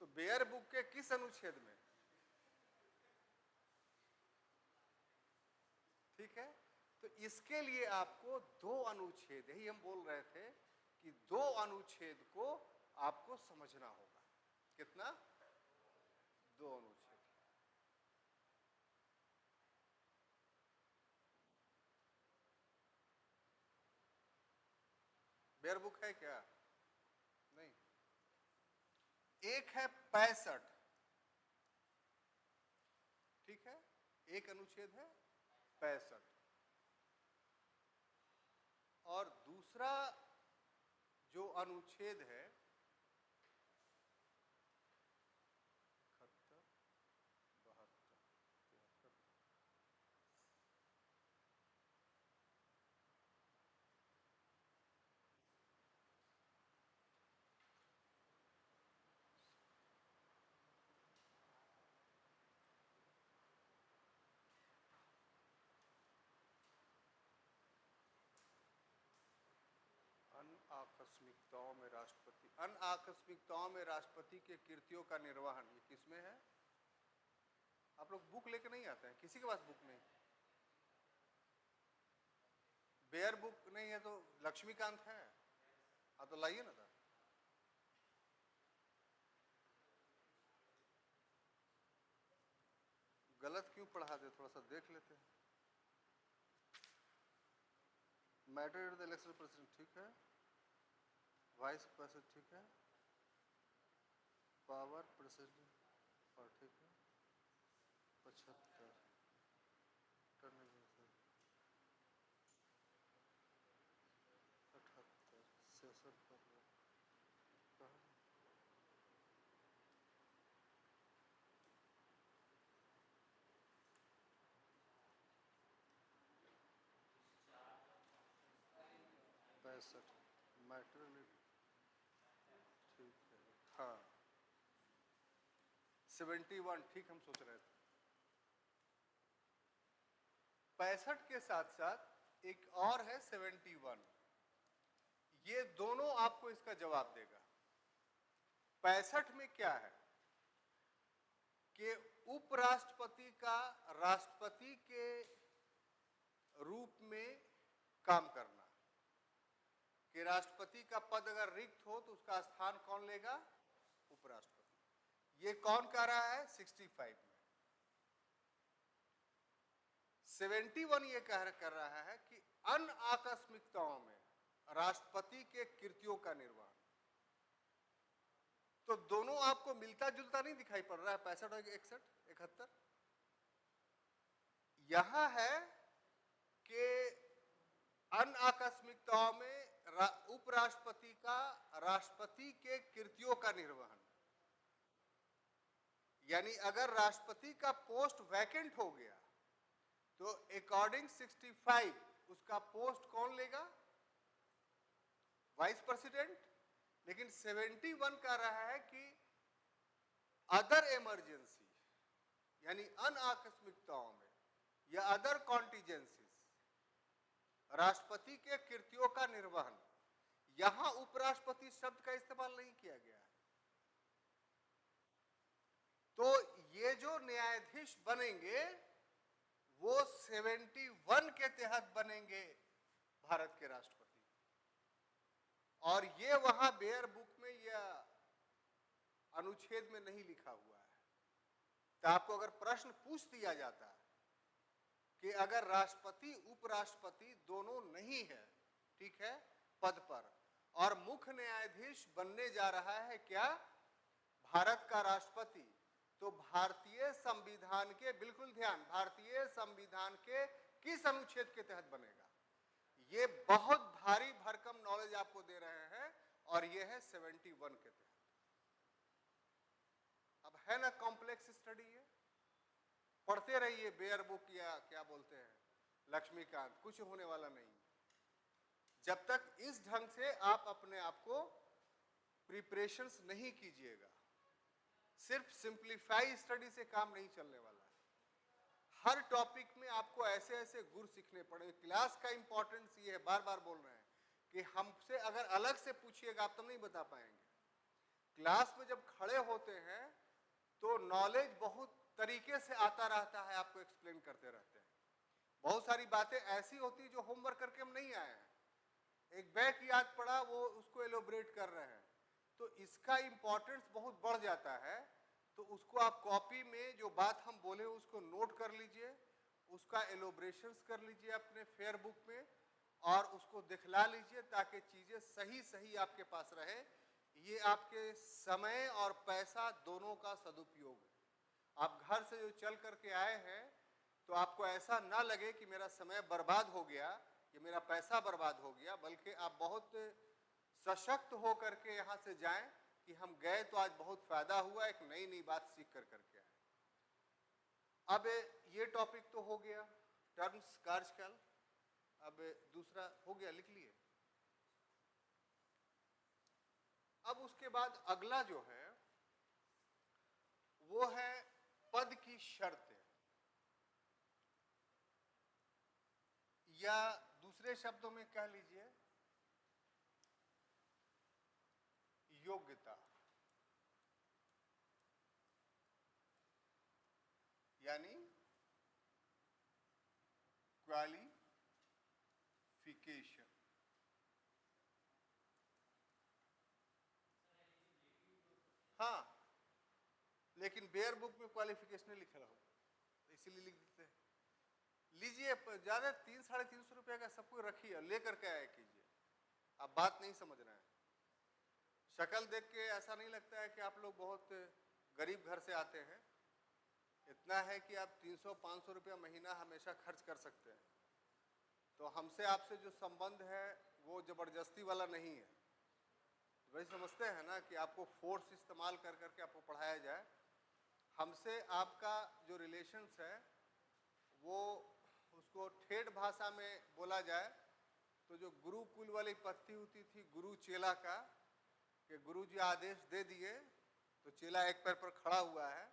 तो बेयर बुक के किस अनुच्छेद में? ठीक है, तो इसके लिए आपको दो अनुच्छेद, यही हम बोल रहे थे कि दो अनुच्छेद को आपको समझना होगा। कितना? दो अनुच्छेद। बेयर बुक है क्या? नहीं। एक है 65, ठीक है, एक अनुच्छेद है 65, और दूसरा जो अनुच्छेद है 71, 72, 73, अनाकस्मिकताओं में राष्ट्रपति, अनाकस्मिकताओं में राष्ट्रपति के कृत्यों का निर्वहन, ये किसमें है? आप लोग बुक लेके नहीं आते हैं? किसी के पास बुक नहीं? बेयर बुक नहीं है तो लक्ष्मीकांत है, हाँ तो लाइए ना था। गलत क्यों पढ़ा दे, थोड़ा सा देख लेते हैं। मैटर द इलेक्शन प्रेसिडेंट ठीक है, वाइस प्रेसिडेंट ठीक है, पावर प्रेसिडेंट और ठीक है, 75 78 सेशन पर 65 मैटर ठीक है, हाँ 71 ठीक हम सोच रहे थे। 65 के साथ साथ एक और है 71, ये दोनों आपको इसका जवाब देगा। 65 में क्या है कि उपराष्ट्रपति का राष्ट्रपति के रूप में काम करना, कि राष्ट्रपति का पद अगर रिक्त हो तो उसका स्थान कौन लेगा? उपराष्ट्रपति। ये कौन कह रहा है? 65 में। 71 ये कर रहा है कि अनाकस्मिकताओं में राष्ट्रपति के कृत्यों का निर्वहन। तो दोनों आपको मिलता जुलता नहीं दिखाई पड़ रहा है? 65 और 61, 71। यहां है कि अनाकस्मिकताओं में उपराष्ट्रपति का राष्ट्रपति के कृत्यों का निर्वहन, यानी अगर राष्ट्रपति का पोस्ट वैकेंट हो गया तो अकॉर्डिंग 65 उसका पोस्ट कौन लेगा? Vice president. लेकिन 71 कह रहा है कि अदर इमरजेंसी, यानी अनाकस्मिकताओं में या अदर कॉन्टिजेंसीज, राष्ट्रपति के कृत्यों का निर्वहन, यहां उपराष्ट्रपति शब्द का इस्तेमाल नहीं किया गया है। तो ये जो न्यायाधीश बनेंगे वो 71 के तहत बनेंगे भारत के राष्ट्रपति, और ये वहां बेयर बुक में या अनुच्छेद में नहीं लिखा हुआ है। तो आपको अगर प्रश्न पूछ दिया जाता है कि अगर राष्ट्रपति उपराष्ट्रपति दोनों नहीं है, ठीक है, पद पर, और मुख्य न्यायाधीश बनने जा रहा है क्या? भारत का राष्ट्रपति, तो भारतीय संविधान के, बिल्कुल ध्यान, भारतीय संविधान के किस अनुच्छेद के तहत बनेगा। ये बहुत भारी भरकम नॉलेज आपको दे रहे हैं और ये है 71 के तहत। अब है ना कॉम्प्लेक्स स्टडी, ये पढ़ते रहिए बेयर बुक या क्या बोलते हैं लक्ष्मीकांत, कुछ होने वाला नहीं जब तक इस ढंग से आप अपने आप को प्रिपरेशंस नहीं कीजिएगा। सिर्फ सिंप्लीफाई स्टडी से काम नहीं चलने वाला है। हर टॉपिक में आपको ऐसे ऐसे गुर सीखने पड़ेंगे। क्लास का इंपॉर्टेंस ये है, बार बार बोल रहे हैं कि हमसे अगर अलग से पूछिएगा आप तो नहीं बता पाएंगे। क्लास में जब खड़े होते हैं तो नॉलेज बहुत तरीके से आता रहता है, आपको एक्सप्लेन करते रहते हैं। बहुत सारी बातें ऐसी होती है जो होमवर्क करके हम नहीं आए हैं, एक बैक याद पड़ा वो उसको एलोबरेट कर रहे हैं, तो इसका इंपॉर्टेंस बहुत बढ़ जाता है। तो उसको आप कॉपी में जो बात हम बोले उसको नोट कर लीजिए, उसका एलोब्रेशंस कर लीजिए अपने फेयर बुक में और उसको दिखला लीजिए ताकि चीजें सही सही आपके पास रहे। ये आपके समय और पैसा दोनों का सदुपयोग है। आप घर से जो चल करके आए हैं तो आपको ऐसा ना लगे कि मेरा समय बर्बाद हो गया, कि मेरा पैसा बर्बाद हो गया, बल्कि आप बहुत सशक्त हो करके यहाँ से जाएं कि हम गए तो आज बहुत फायदा हुआ, एक नई नई बात सीख कर करके आए। अब ये टॉपिक तो हो गया टर्म्स कार्यकाल। अब दूसरा हो गया, लिख लिए। अब उसके बाद अगला जो है वो है पद की शर्तें, या दूसरे शब्दों में कह लीजिए योग्यता, यानी क्वालिफिकेशन। हाँ, लेकिन बेयर बुक में क्वालिफिकेशन लिखा हो इसीलिए लिख देते हैं। लीजिए, ज्यादा 300-350 रुपए का सब कुछ रखिए, लेकर के आया कीजिए। आप बात नहीं समझ रहे हैं। शक्ल देख के ऐसा नहीं लगता है कि आप लोग बहुत गरीब घर से आते हैं। इतना है कि आप 300-500 रुपया महीना हमेशा खर्च कर सकते हैं। तो हमसे आपसे जो संबंध है वो जबरदस्ती वाला नहीं है। वही समझते हैं ना कि आपको फोर्स इस्तेमाल कर करके आपको पढ़ाया जाए। हमसे आपका जो रिलेशंस है वो उसको ठेठ भाषा में बोला जाए तो जो गुरुकुल वाली पत्ती होती थी गुरु चेला का, कि गुरु जी आदेश दे दिए तो चेला एक पैर पर खड़ा हुआ है,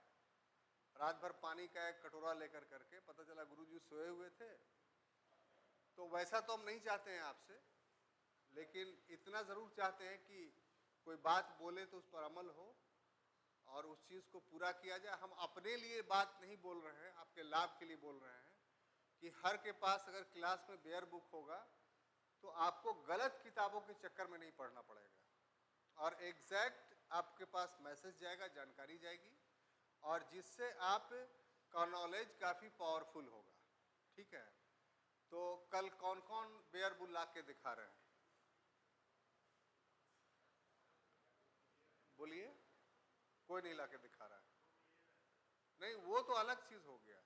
रात भर पानी का एक कटोरा लेकर करके, पता चला गुरु जी सोए हुए थे। तो वैसा तो हम नहीं चाहते हैं आपसे, लेकिन इतना ज़रूर चाहते हैं कि कोई बात बोले तो उस पर अमल हो और उस चीज़ को पूरा किया जाए। हम अपने लिए बात नहीं बोल रहे हैं, आपके लाभ के लिए बोल रहे हैं कि हर के पास अगर क्लास में बेयर बुक होगा तो आपको गलत किताबों के चक्कर में नहीं पढ़ना पड़ेगा और एग्जैक्ट आपके पास मैसेज जाएगा, जानकारी जाएगी और जिससे आप का नॉलेज काफ़ी पावरफुल होगा। ठीक है, तो कल कौन कौन बेयर बुक ला के दिखा रहे हैं? बोलिए। कोई नहीं ला के दिखा रहा है? नहीं, वो तो अलग चीज़ हो गया,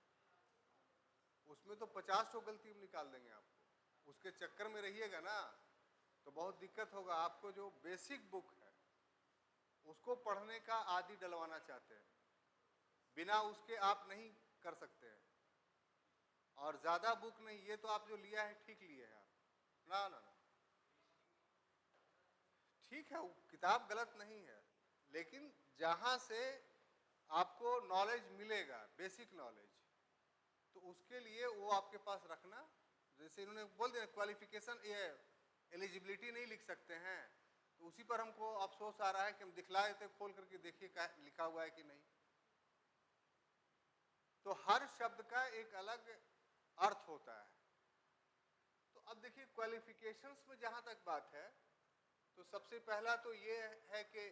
उसमें तो 50 तो गलती हम निकाल देंगे आपको। उसके चक्कर में रहिएगा ना तो बहुत दिक्कत होगा। आपको जो बेसिक बुक है उसको पढ़ने का आदि डलवाना चाहते हैं, बिना उसके आप नहीं कर सकते हैं। और ज़्यादा बुक नहीं, ये तो आप जो लिया है ठीक लिए है आप, ना ना ना, ठीक है, वो किताब गलत नहीं है, लेकिन जहाँ से आपको नॉलेज मिलेगा, बेसिक नॉलेज, तो उसके लिए वो आपके पास रखना। जैसे इन्होंने बोल दिया क्वालिफिकेशन, ये एलिजिबिलिटी नहीं लिख सकते हैं, तो उसी पर हमको अफसोस आ रहा है कि हम दिखलाए थे, खोल करके देखिए क्या लिखा हुआ है कि नहीं। तो हर शब्द का एक अलग अर्थ होता है। तो अब देखिए क्वालिफिकेशंस में जहाँ तक बात है तो सबसे पहला तो ये है कि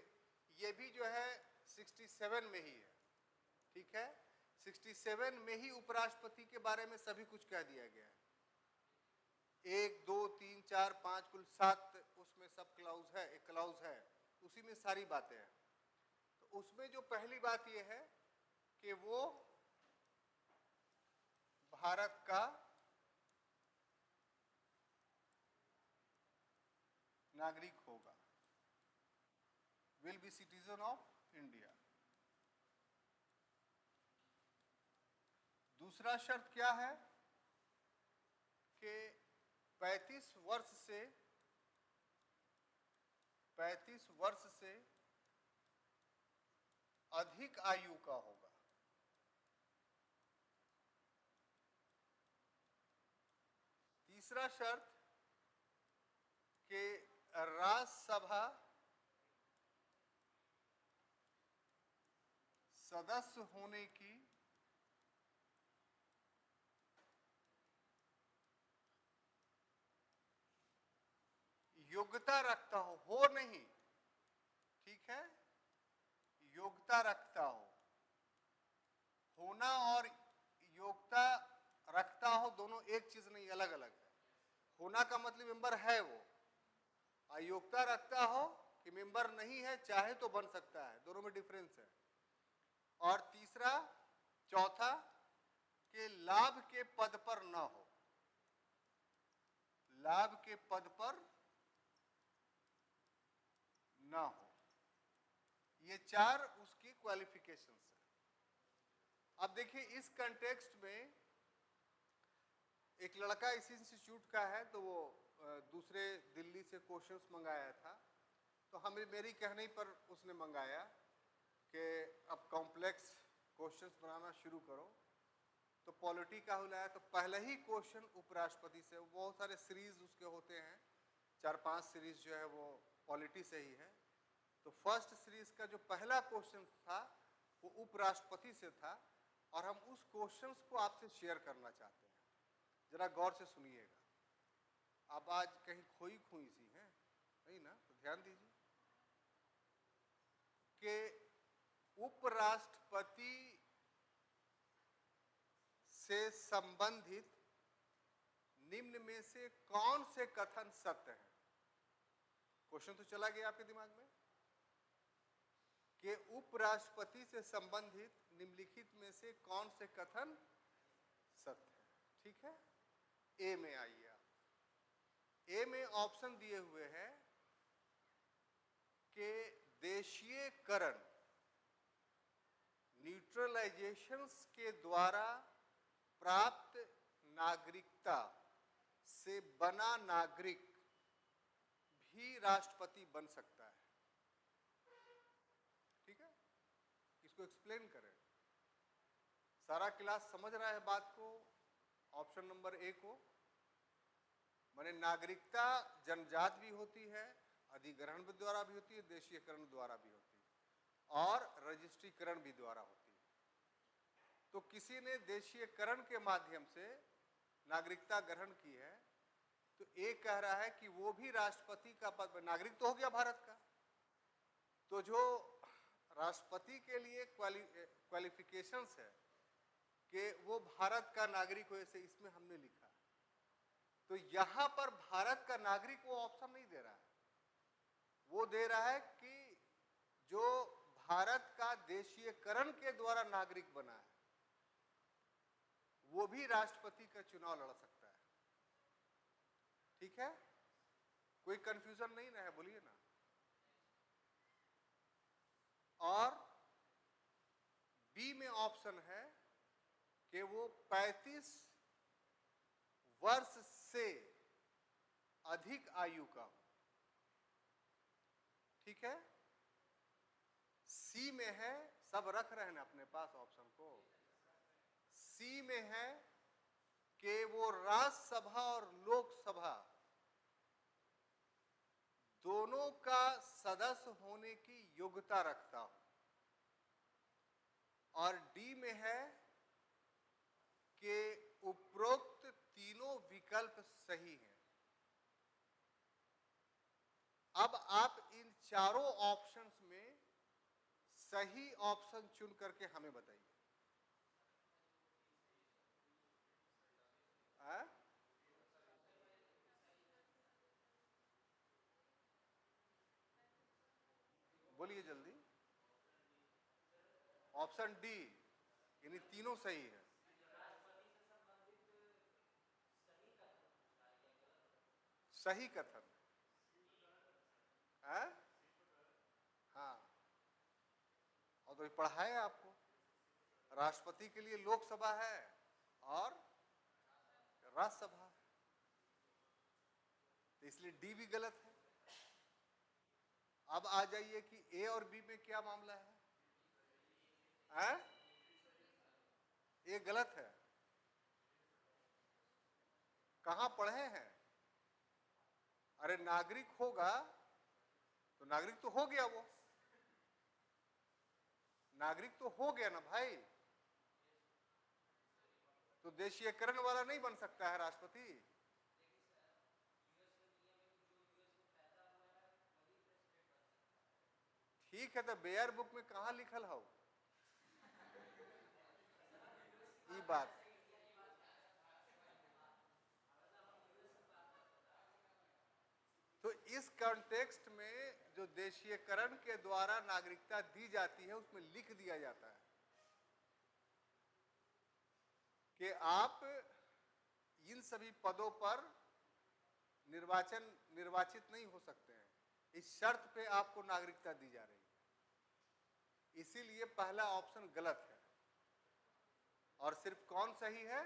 ये भी जो है 67 में ही है। ठीक है, 67 में ही उपराष्ट्रपति के बारे में सभी कुछ कह दिया गया है। 1, 2, 3, 4, 5 कुल 7 उसमें सब क्लाउज है, एक क्लाउज है, उसी में सारी बातें हैं। तो उसमें जो पहली बात ये है कि वो भारत का नागरिक होगा, will be citizen of India. दूसरा शर्त क्या है कि 35 वर्ष से अधिक आयु का होगा। तीसरा शर्त कि राज्यसभा सदस्य होने की योग्यता रखता हो नहीं, ठीक है, योग्यता रखता हो। होना और योग्यता रखता हो दोनों एक चीज नहीं, अलग अलग है। होना का मतलब मेंबर है वो, और योग्यता रखता हो कि मेंबर नहीं है, चाहे तो बन सकता है, दोनों में डिफरेंस है। और तीसरा, चौथा, कि लाभ के पद पर ना हो, लाभ के पद पर ना हो। ये चार उसकी क्वालिफिकेशंस है। अब देखिए इस कंटेक्स्ट में एक लड़का इस इंस्टीट्यूट का है, तो वो दूसरे दिल्ली से क्वेश्चंस मंगाया था, तो हमें मेरी कहने पर उसने मंगाया कि अब कॉम्प्लेक्स क्वेश्चंस बनाना शुरू करो। तो पॉलिटी का लाया, तो पहला ही क्वेश्चन उपराष्ट्रपति से, बहुत सारे सीरीज उसके होते हैं, 4-5 सीरीज जो है वो पॉलिटी से ही है। तो फर्स्ट सीरीज का जो पहला क्वेश्चन था वो उपराष्ट्रपति से था, और हम उस क्वेश्चंस को आपसे शेयर करना चाहते हैं। जरा गौर से सुनिएगा। आप आज कहीं खोई खोई सी हैं नहीं ना, तो ध्यान दीजिए कि उपराष्ट्रपति से संबंधित निम्न में से कौन से कथन सत्य हैं। क्वेश्चन तो चला गया आपके दिमाग में कि उपराष्ट्रपति से संबंधित निम्नलिखित में से कौन से कथन सत्य है, ठीक है। ए में आइए आप। ए में ऑप्शन दिए हुए हैं कि देशीयकरण, न्यूट्रलाइजेशंस के द्वारा प्राप्त नागरिकता से बना नागरिक भी राष्ट्रपति बन सकता है, ठीक है। इसको एक्सप्लेन करें। सारा क्लास समझ रहा है बात को? ऑप्शन नंबर ए को, माने नागरिकता जन्मजात भी होती है, अधिग्रहण द्वारा भी होती है, देशीयकरण द्वारा भी होती है, और रजिस्ट्रीकरण भी द्वारा होती है। तो किसी ने देशीयकरण के माध्यम से नागरिकता ग्रहण की है, तो एक कह रहा है कि वो भी राष्ट्रपति का पद, नागरिक तो हो गया भारत का। तो जो राष्ट्रपति के लिए क्वालिफिकेशंस है कि वो भारत का नागरिक हो, ऐसे इसमें हमने लिखा। तो यहां पर भारत का नागरिक वो ऑप्शन नहीं दे रहा है, वो दे रहा है कि जो भारत का देशीयकरण के द्वारा नागरिक बना है वो भी राष्ट्रपति का चुनाव लड़ सकता है, ठीक है। कोई कंफ्यूजन नहीं ना है, बोलिए ना। और बी में ऑप्शन है कि वो 35 वर्ष से अधिक आयु का हो, ठीक है। सी में है, सब रख रहे हैं ना अपने पास ऑप्शन को। सी में है कि वो राज्यसभा और लोकसभा दोनों का सदस्य होने की योग्यता रखता हो। और डी में है कि उपरोक्त तीनों विकल्प सही हैं। अब आप इन चारों ऑप्शंस में सही ऑप्शन चुन करके हमें बताइए। बोलिए जल्दी। ऑप्शन डी, यानी तीनों सही है। सही कथन, है? हाँ, और तो पढ़ा है आपको, राष्ट्रपति के लिए लोकसभा है और राज्यसभा, तो इसलिए डी भी गलत है। अब आ जाइए कि ए और बी में क्या मामला है? ए गलत है। कहां पढ़े हैं? अरे नागरिक होगा तो नागरिक तो हो गया, वो नागरिक तो हो गया ना भाई, तो देशीयकरण वाला नहीं बन सकता है राष्ट्रपति। ठीक है, तो बेयर बुक में कहां लिखल हो ये बात? तो इस कॉन्टेक्स्ट में जो देशीयकरण के द्वारा नागरिकता दी जाती है उसमें लिख दिया जाता है कि आप इन सभी पदों पर निर्वाचित नहीं हो सकते हैं, इस शर्त पे आपको नागरिकता दी जा रही है। इसीलिए पहला ऑप्शन गलत है, और सिर्फ कौन सही है?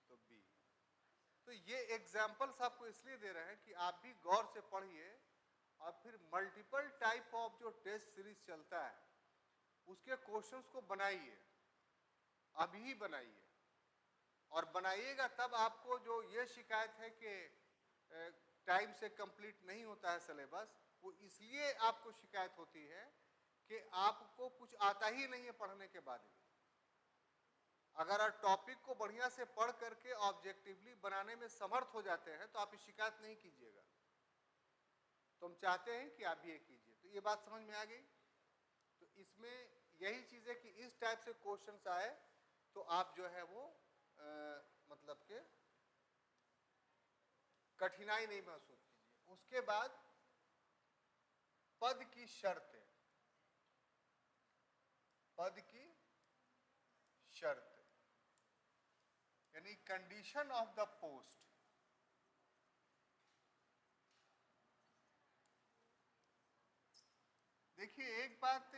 तो बी। तो ये एग्जाम्पल्स आपको इसलिए दे रहे हैं कि आप भी गौर से पढ़िए, और फिर मल्टीपल टाइप ऑफ जो टेस्ट सीरीज चलता है उसके क्वेश्चंस को बनाइए, अभी बनाइए, और बनाइएगा तब आपको जो ये शिकायत है कि टाइम से कंप्लीट नहीं होता है सिलेबस, वो इसलिए आपको शिकायत होती है कि आपको कुछ आता ही नहीं है पढ़ने के बाद भी। अगर आप टॉपिक को बढ़िया से पढ़ करके ऑब्जेक्टिवली बनाने में समर्थ हो जाते हैं तो आप शिकायत नहीं कीजिएगा। तो हम चाहते हैं कि आप भी ये कीजिए। तो ये बात समझ में आ गई? तो इसमें यही चीज है कि इस टाइप से क्वेश्चंस आए तो आप जो है वो मतलब के कठिनाई नहीं महसूस कीजिए। उसके बाद पद की शर्तें, पद की शर्त यानी कंडीशन ऑफ द पोस्ट। देखिए एक बात,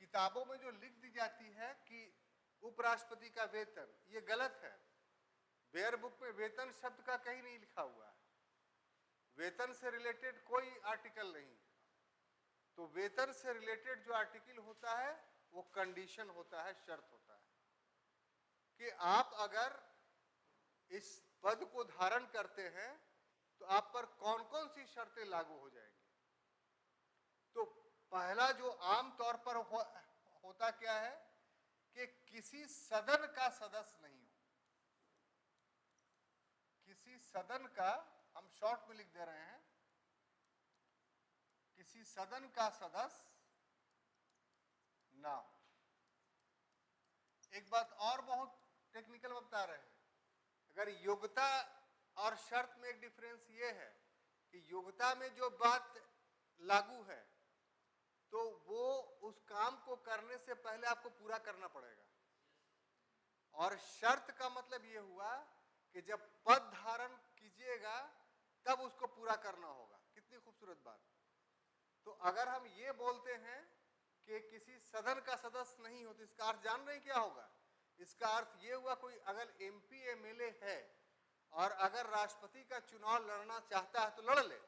किताबों में जो लिख दी जाती है कि उपराष्ट्रपति का वेतन, ये गलत है। बेयर बुक में वेतन शब्द का कहीं नहीं लिखा हुआ है, वेतन से रिलेटेड कोई आर्टिकल नहीं। तो वेतन से रिलेटेड जो आर्टिकल होता है वो कंडीशन होता है, शर्त होता है कि आप अगर इस पद को धारण करते हैं तो आप पर कौन कौन सी शर्तें लागू हो जाएंगी। तो पहला जो आम तौर पर होता क्या है कि किसी सदन का सदस्य नहीं हो। किसी सदन का, हम शॉर्ट में लिख दे रहे हैं, किसी सदन का सदस्य ना हो। एक बात और बहुत टेक्निकल बता रहे हैं, अगर योग्यता और शर्त में एक डिफरेंस ये है कि योग्यता में जो बात लागू है तो वो उस काम को करने से पहले आपको पूरा करना पड़ेगा, और शर्त का मतलब ये हुआ कि जब पद धारण कीजिएगा तब उसको पूरा करना होगा। कितनी खूबसूरत बात। तो अगर हम ये बोलते हैं कि किसी सदन का सदस्य नहीं हो तो इसका अर्थ जान रहे हैं क्या होगा? इसका अर्थ ये हुआ कोई अगर एमपी एमएलए है और अगर राष्ट्रपति का चुनाव लड़ना चाहता है तो लड़ ले।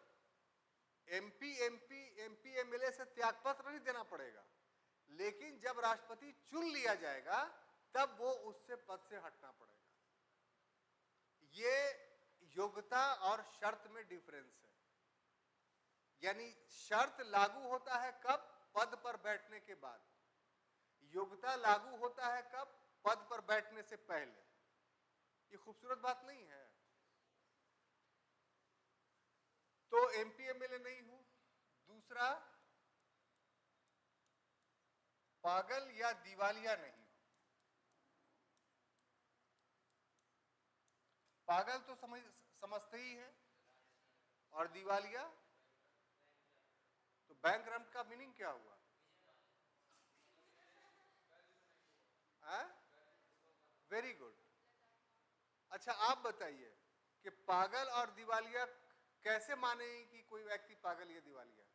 एमपी एमएलए से त्यागपत्र नहीं देना पड़ेगा, लेकिन जब राष्ट्रपति चुन लिया जाएगा तब वो उससे पद से हटना पड़ेगा। ये योग्यता और शर्त में डिफरेंस है। यानी शर्त लागू होता है कब? पद पर बैठने के बाद। योग्यता लागू होता है कब? पद पर बैठने से पहले। ये खूबसूरत बात नहीं है? तो एमपी एमएलए नहीं हूं। दूसरा, पागल या दिवालिया नहीं। पागल तो समझते ही है, और दिवालिया तो बैंकरप्ट का मीनिंग क्या हुआ? Very good. अच्छा आप बताइए, कि पागल और दिवालिया कैसे माने कि कोई व्यक्ति पागल या दिवालिया?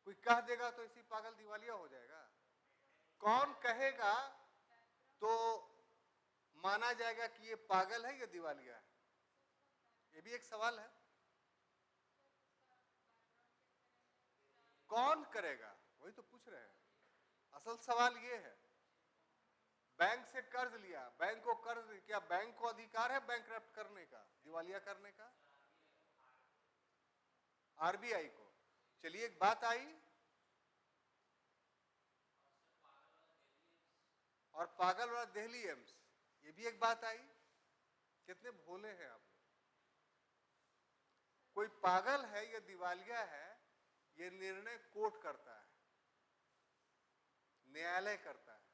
कोई कह देगा तो इसी पागल दिवालिया हो जाएगा? कौन कहेगा तो माना जाएगा कि ये पागल है या दिवालिया है? ये भी एक सवाल है। कौन करेगा? वही तो पूछ रहे हैं। असल सवाल ये है, बैंक से कर्ज लिया, बैंक को कर्ज, क्या बैंक को अधिकार है बैंकरप्ट करने का, दिवालिया करने का? आरबीआई को। चलिए एक बात आई, और पागल वाला दिल्ली एम्स, ये भी एक बात आई। कितने भोले हैं आप लोग। कोई पागल है या दिवालिया है, ये निर्णय कोर्ट करता है, न्यायालय करता है।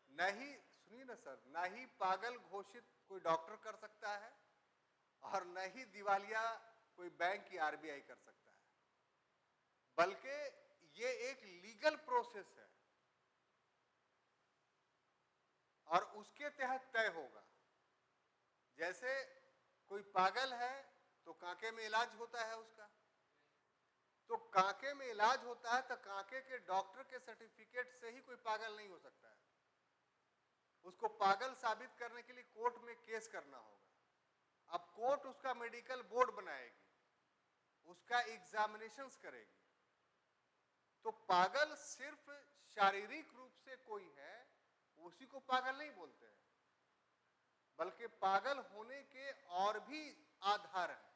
नहीं, सुनिए ना सर, ना ही पागल घोषित कोई डॉक्टर कर सकता है और न ही दिवालिया कोई बैंक की आरबीआई कर सकता है, बल्कि ये एक लीगल प्रोसेस है और उसके तहत तय होगा। जैसे कोई पागल है तो कांके में इलाज होता है उसका, तो कांके में इलाज होता है तो कांके के डॉक्टर के सर्टिफिकेट से ही कोई पागल नहीं हो सकता है। उसको पागल साबित करने के लिए कोर्ट में केस करना होगा। अब कोर्ट उसका मेडिकल बोर्ड बनाएगी, उसका एग्जामिनेशंस करेगी। तो पागल सिर्फ शारीरिक रूप से कोई है उसी को पागल नहीं बोलते हैं, बल्कि पागल होने के और भी आधार हैं,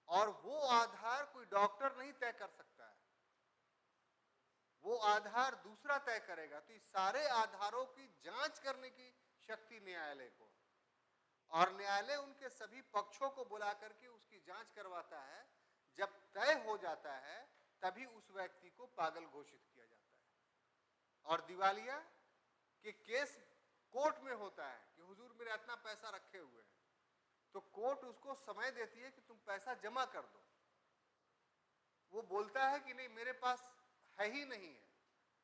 और वो आधार कोई डॉक्टर नहीं तय कर सकता है, वो आधार दूसरा तय करेगा। तो इस सारे आधारों की जांच करने की शक्ति न्यायालय को, और न्यायालय उनके सभी पक्षों को बुला करके उसकी जांच करवाता है। जब तय हो जाता है तभी उस व्यक्ति को पागल घोषित किया जाता है। और दिवालिया के केस कोर्ट में होता है कि हुजूर मेरे इतना पैसा रखे हुए हैं, तो कोर्ट उसको समय देती है कि तुम पैसा जमा कर दो। वो बोलता है कि नहीं मेरे पास है ही नहीं है,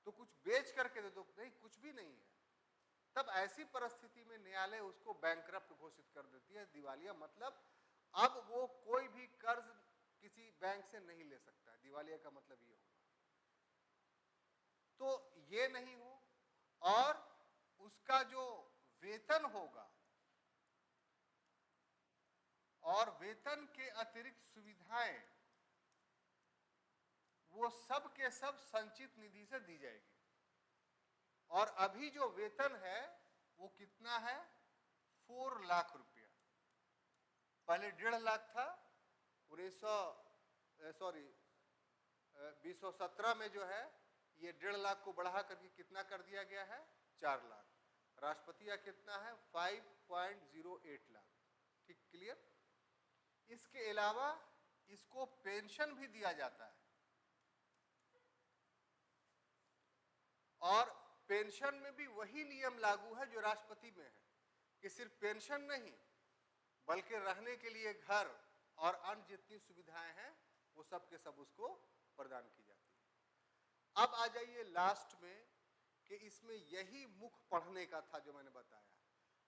तो कुछ बेच करके दे दो, नहीं कुछ भी नहीं है। तब ऐसी परिस्थिति में न्यायालय उसको बैंकरप्ट घोषित कर देती है, दिवालिया। मतलब अब वो कोई भी कर्ज किसी बैंक से नहीं ले सकता है, दिवालिया का मतलब ये होगा। तो ये नहीं हो, और उसका जो वेतन होगा और वेतन के अतिरिक्त सुविधाएं, वो सब के सब संचित निधि से दी जाएगी। और अभी जो वेतन है वो कितना है? 4 लाख रुपया। पहले 1.5 लाख था। 2017 में जो है ये 1.5 लाख को बढ़ा करके कितना कर दिया गया है? 4 लाख। राष्ट्रपति का कितना है? 5.08 लाख। ठीक, क्लियर। इसके अलावा इसको पेंशन भी दिया जाता है, और पेंशन में भी वही नियम लागू है जो राष्ट्रपति में है, कि सिर्फ पेंशन नहीं बल्कि रहने के लिए घर और अन्य जितनी सुविधाएं हैं वो सब के सब उसको प्रदान की जाती है। अब आ जाइए लास्ट में, कि इसमें यही मुख्य पढ़ने का था जो मैंने बताया।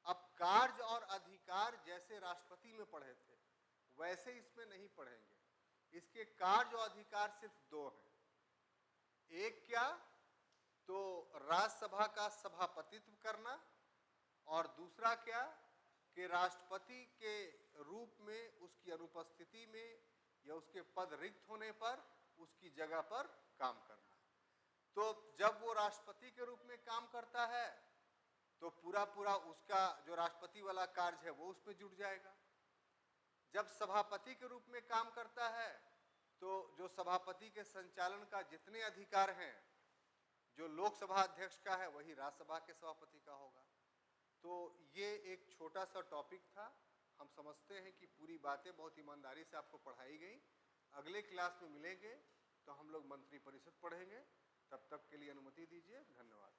अब कार्य और अधिकार जैसे राष्ट्रपति में पढ़े थे वैसे इसमें नहीं पढ़ेंगे। इसके कार्य और अधिकार सिर्फ 2 हैं। एक क्या? तो राज्यसभा का सभापतित्व करना, और दूसरा क्या? कि राष्ट्रपति के रूप में उसकी अनुपस्थिति में या उसके पद रिक्त होने पर उसकी जगह पर काम करना। तो जब वो राष्ट्रपति के रूप में काम करता है तो पूरा पूरा उसका जो राष्ट्रपति वाला कार्य है वो उसमें जुड़ जाएगा। जब सभापति के रूप में काम करता है तो जो सभापति के संचालन का जितने अधिकार हैं, जो लोकसभा अध्यक्ष का है वही राज्यसभा के सभापति का होगा। तो ये एक छोटा सा टॉपिक था। हम समझते हैं कि पूरी बातें बहुत ईमानदारी से आपको पढ़ाई गई। अगले क्लास में मिलेंगे तो हम लोग मंत्रिपरिषद पढ़ेंगे। तब तक के लिए अनुमति दीजिए। धन्यवाद।